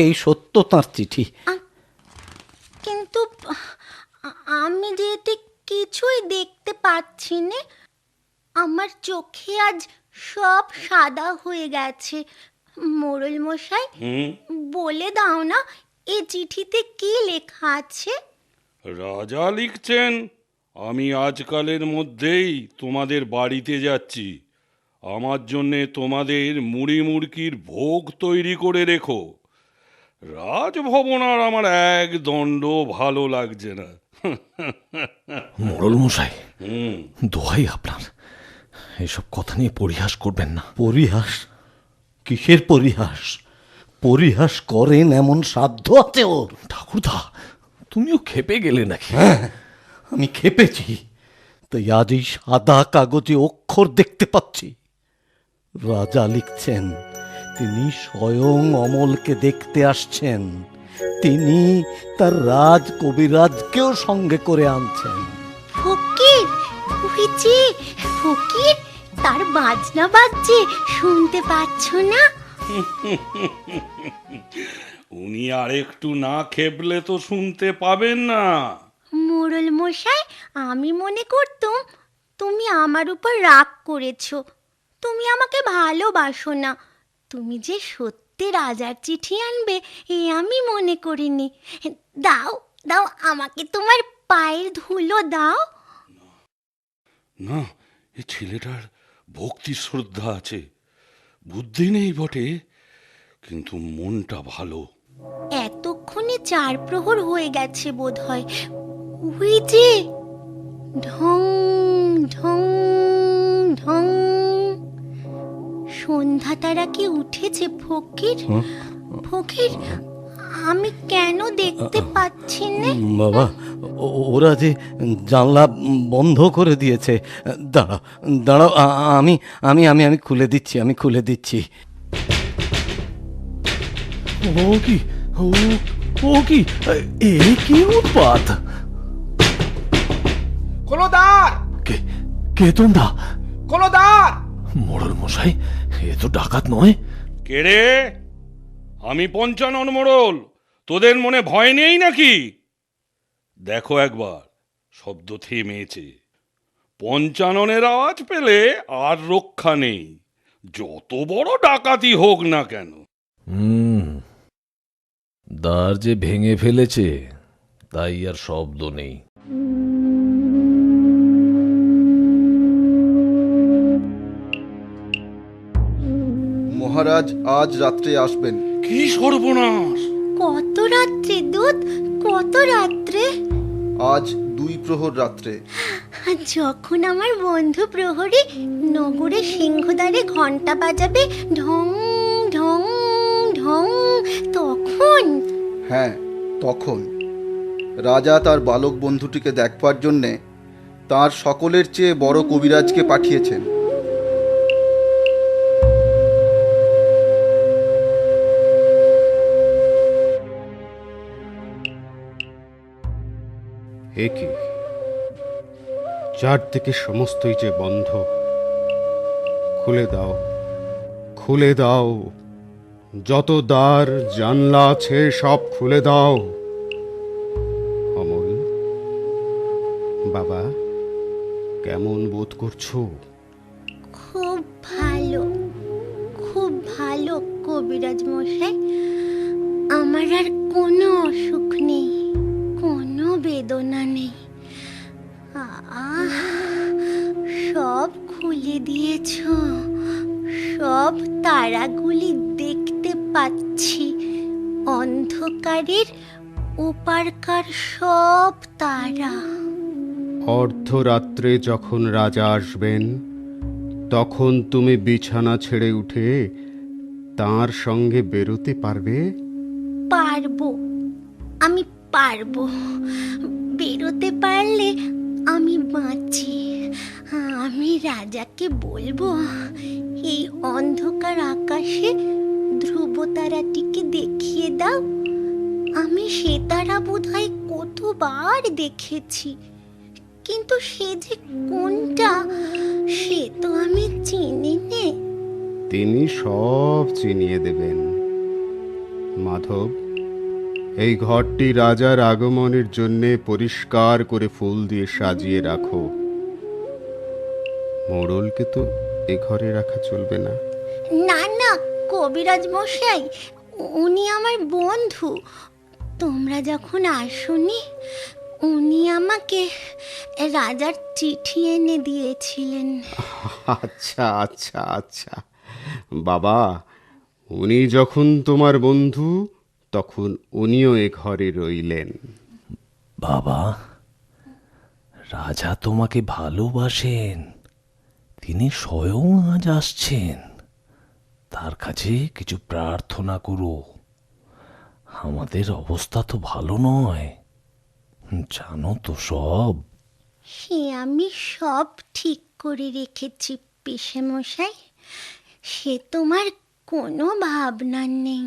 এই সত্য তার চিঠি। কিন্তু আমি যে এতে কিছুই দেখতে পাচ্ছি না। আমার চোখে আজ সব সাদা হয়ে গেছে। মোড়ল মশাই, বলে দাও না, এই চিঠিতে কি লেখা আছে? রাজা লিখছেন, আমি আজকালের মধ্যেই তোমাদের বাড়িতে যাচ্ছি। আমার জন্যে তোমাদের মুড়ি মুড়কির ভোগ তৈরি করে রেখো। রাজভবন আর আমার এক দণ্ড ভালো লাগছে না। মোড়ল মশাই, দোহাই আপনার, এসব কথা নিয়ে পরিহাস করবেন না। পরিহাস? কিসের পরিহাস? পরিহাস করেন এমন সাধ্য আছে ওর? ঠাকুরদা, তুমিও খেপে গেলে নাকি? হ্যাঁ, আমি খেপেছি। তাই আজ এই সাদা কাগজে অক্ষর দেখতে পাচ্ছি। রাজা লিখছেন, তিনি স্বয়ং অমলকে দেখতে আসছেন। তিনি তার রাজ কবিরাজকেও সঙ্গে করে আনছেন। ফকির, ওই যে ফকির, তার বাজনা বাজছে, শুনতে পাচ্ছ না? উনি আর একটু না খেপলে তো শুনতে পাবেন না। মোড়ল মশাই, আমি মনে করতুম তুমি আমার উপর রাগ করেছো। তুমি আমাকে ভালোবাসো না। তুমি যে সত্যি রাজার চিঠি আনবে, এ আমি মনে করিনি। দাও দাও, আমাকে তোমার পায়ের ধুলো দাও। না, এ ছেলেটার ভক্তি শ্রদ্ধা আছে, বুদ্ধি নেই বটে, কিন্তু মনটা ভালো। এতক্ষণে 4 প্রহর হয়ে গেছে বোধ হয়। ওই যে ঢং ঢং ঢং, সন্ধ্যা তারা কি উঠেছে ফকির? ফকির, আমি কেন দেখতে পাচ্ছি না? বাবা, ওরা যে জানলা বন্ধ করে দিয়েছে। দাঁড়াও দাঁড়াও, আমি আমি আমি আমি খুলে দিচ্ছি, আমি খুলে দিচ্ছি। ও কি, ও কি, এ কি উৎপাত! খোলো দ্বার! কে কে তোমরা? খোলো দ্বার! মোড়ল মশাই, এ তো ডাকাত নয়। কে রে? আমি পঞ্চানন মোড়ল। তোদের মনে ভয় নেই নাকি? দেখো একবার, শব্দ থেমেছে। পঞ্চাননের আওয়াজ পেলে আর রক্ষা নেই, যত বড় ডাকাতি হোক না কেন। দ্বার যে ভেঙে ফেলেছে, তাই আর শব্দ নেই। মহারাজ আজ রাত্রে আসবেন। কি সর্বনাশ! কত রাত্রে দুধ, কত রাত্রে? আজ 2 প্রহর রাত্রে। যখন আমার বন্ধু প্রহরী নগরে সিংহদ্বারে ঘন্টা বাজাবে ঢং ঢং ঢং, তখন? হ্যাঁ, তখন রাজা তার বালক বন্ধুটিকে দেখবার জন্যে তার সকলের চেয়ে বড় কবিরাজকে পাঠিয়েছেন। একে চারদিকে সমস্তই যে বন্ধ, খুলে দাও, খুলে দাও, যত দ্বার জানলা আছে সব খুলে দাও। অমল, বাবা, কেমন বোধ করছো? খুব ভালো, খুব ভালো কবিরাজ মশাই। আমার আর কোনো অসুখ নেই, কোনো বেদনা নেই। সব খুলে দিয়েছো, সব তারাগুলি দেখতে পাচ্ছি, অন্ধকারের ওপারকার সব তারা। অর্ধরাত্রে যখন রাজা আসবেন, তখন তুমি বিছানা ছেড়ে উঠে তার সঙ্গে বেরোতে পারবে? পারবো, আমি পারবো। বেরোতে পারলে আমি বাঁচি। আমি রাজাকে বলবো, এই অন্ধকার আকাশে ধ্রুব তারাটিকে দেখিয়ে দাও। আমি সে তারা বোধহয় কতবার দেখেছি, কিন্তু সে যে কোনটা সে তো আমি চিনি নে। তিনি সব চিনিয়ে দেবেন। মাধব, এই ঘরটি রাজার আগমনের জন্যে পরিষ্কার করে ফুল দিয়ে সাজিয়ে রাখো। মোড়লকে তো এ ঘরে রাখা চলবে না। না না কবিরাজ মশাই, উনি আমার বন্ধু। তোমরা যখন আসোনি, উনি আমাকে রাজার চিঠি এনে দিয়েছিলেন। আচ্ছা আচ্ছা আচ্ছা বাবা, উনি যখন তোমার বন্ধু, তখন উনিও এ ঘরে রইলেন। বাবা, রাজা তোমাকে ভালোবাসেন, তিনি স্বয়ং আজ আসছেন। তার কাছে কিছু প্রার্থনা করো। আমাদের অবস্থা তো ভালো নয়, জানো তো সব। সে আমি সব ঠিক করে রেখেছি পিসে মশাই, সে তোমার কোনো ভাবনা নেই।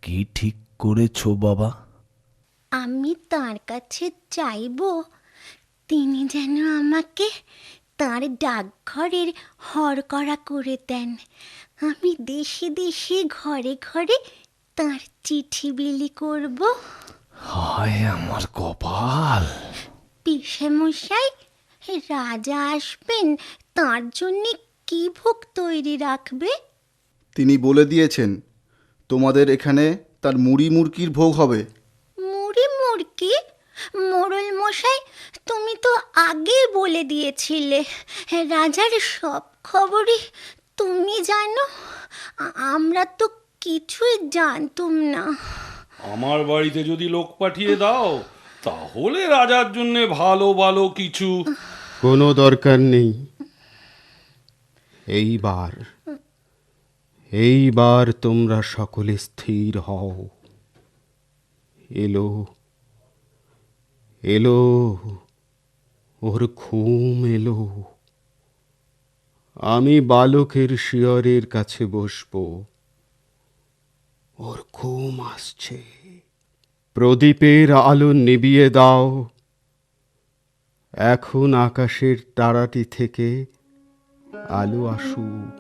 কি ঠিক করেছো বাবা? আমি তার কাছে চাইবো তিনি যেন আমাকে তার ডাকঘরের হরকরা করে দেন। আমি দেশে দেশে ঘরে ঘরে তার চিঠি বিলি করব। হায় আমার কপাল! পিসে মশাই, রাজা আসবেন, তার জন্য কি ভোগ তৈরি রাখবে? তিনি বলে দিয়েছেন তোমাদের এখানে তার মুড়ি মুরকির ভোগ হবে। মুড়ি মুরকি? মোড়ল মশাই, তুমি তো আগে বলে দিয়েছিলে রাজার সব খবরই তুমি জানো। আমরা তো কিছুই জানতুম না। আমার বাড়িতে যদি লোক পাঠিয়ে দাও, তাহলে রাজার জন্য ভালো ভালো কিছু। কোনো দরকার নেই। এইবার তোমরা সকলে স্থির হও। এলো এলো, ওর ঘুম এলো। আমি বালকের শিয়রের কাছে বসবো, ওর ঘুম আসছে। প্রদীপের আলো নিভিয়ে দাও। এখন আকাশের তারাটি থেকে আলো আসুক।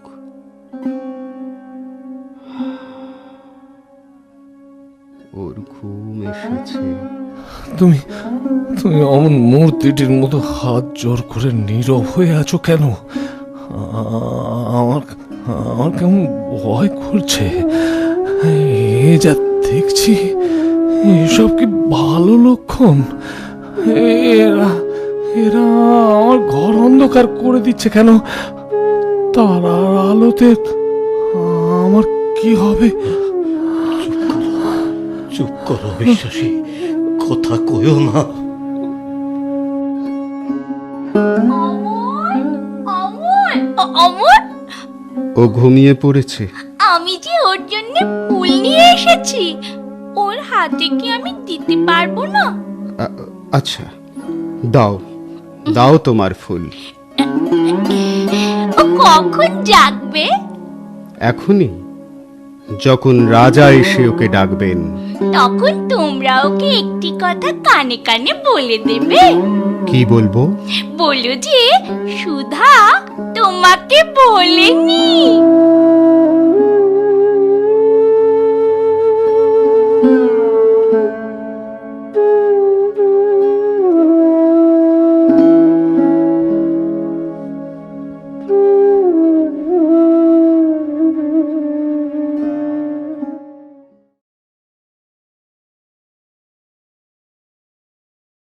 ওর ঘুম এসেছে। তুমি তুমি অমন মূর্তিটির মতো হাত জোর করে নীরব হয়ে আছো কেন? আমার আমার কেমন ভয় করছে। এ যা দেখছি, এসব কি ভালো লক্ষণ? এরা এরা আমার ঘর অন্ধকার করে দিচ্ছে কেন? তারার আলোতে আমার কি হবে? চুপ করো বিশ্বাসী, কথা কইও না। অমর, ও ঘুমিয়ে পড়েছে। আমি যে ওর জন্য ফুল নিয়ে এসেছি, ওর হাতে কি আমি দিতে পারবো না? আচ্ছা, দাও দাও তোমার ফুল। ও কখন জাগবে? এখনই, যখন রাজা এসে ওকে ডাকবেন। তখন তোমরা ওকে একটি কথা কানে কানে বলে দেবে। কি বলবো? বলো যে সুধা তোমাকে বলেনি।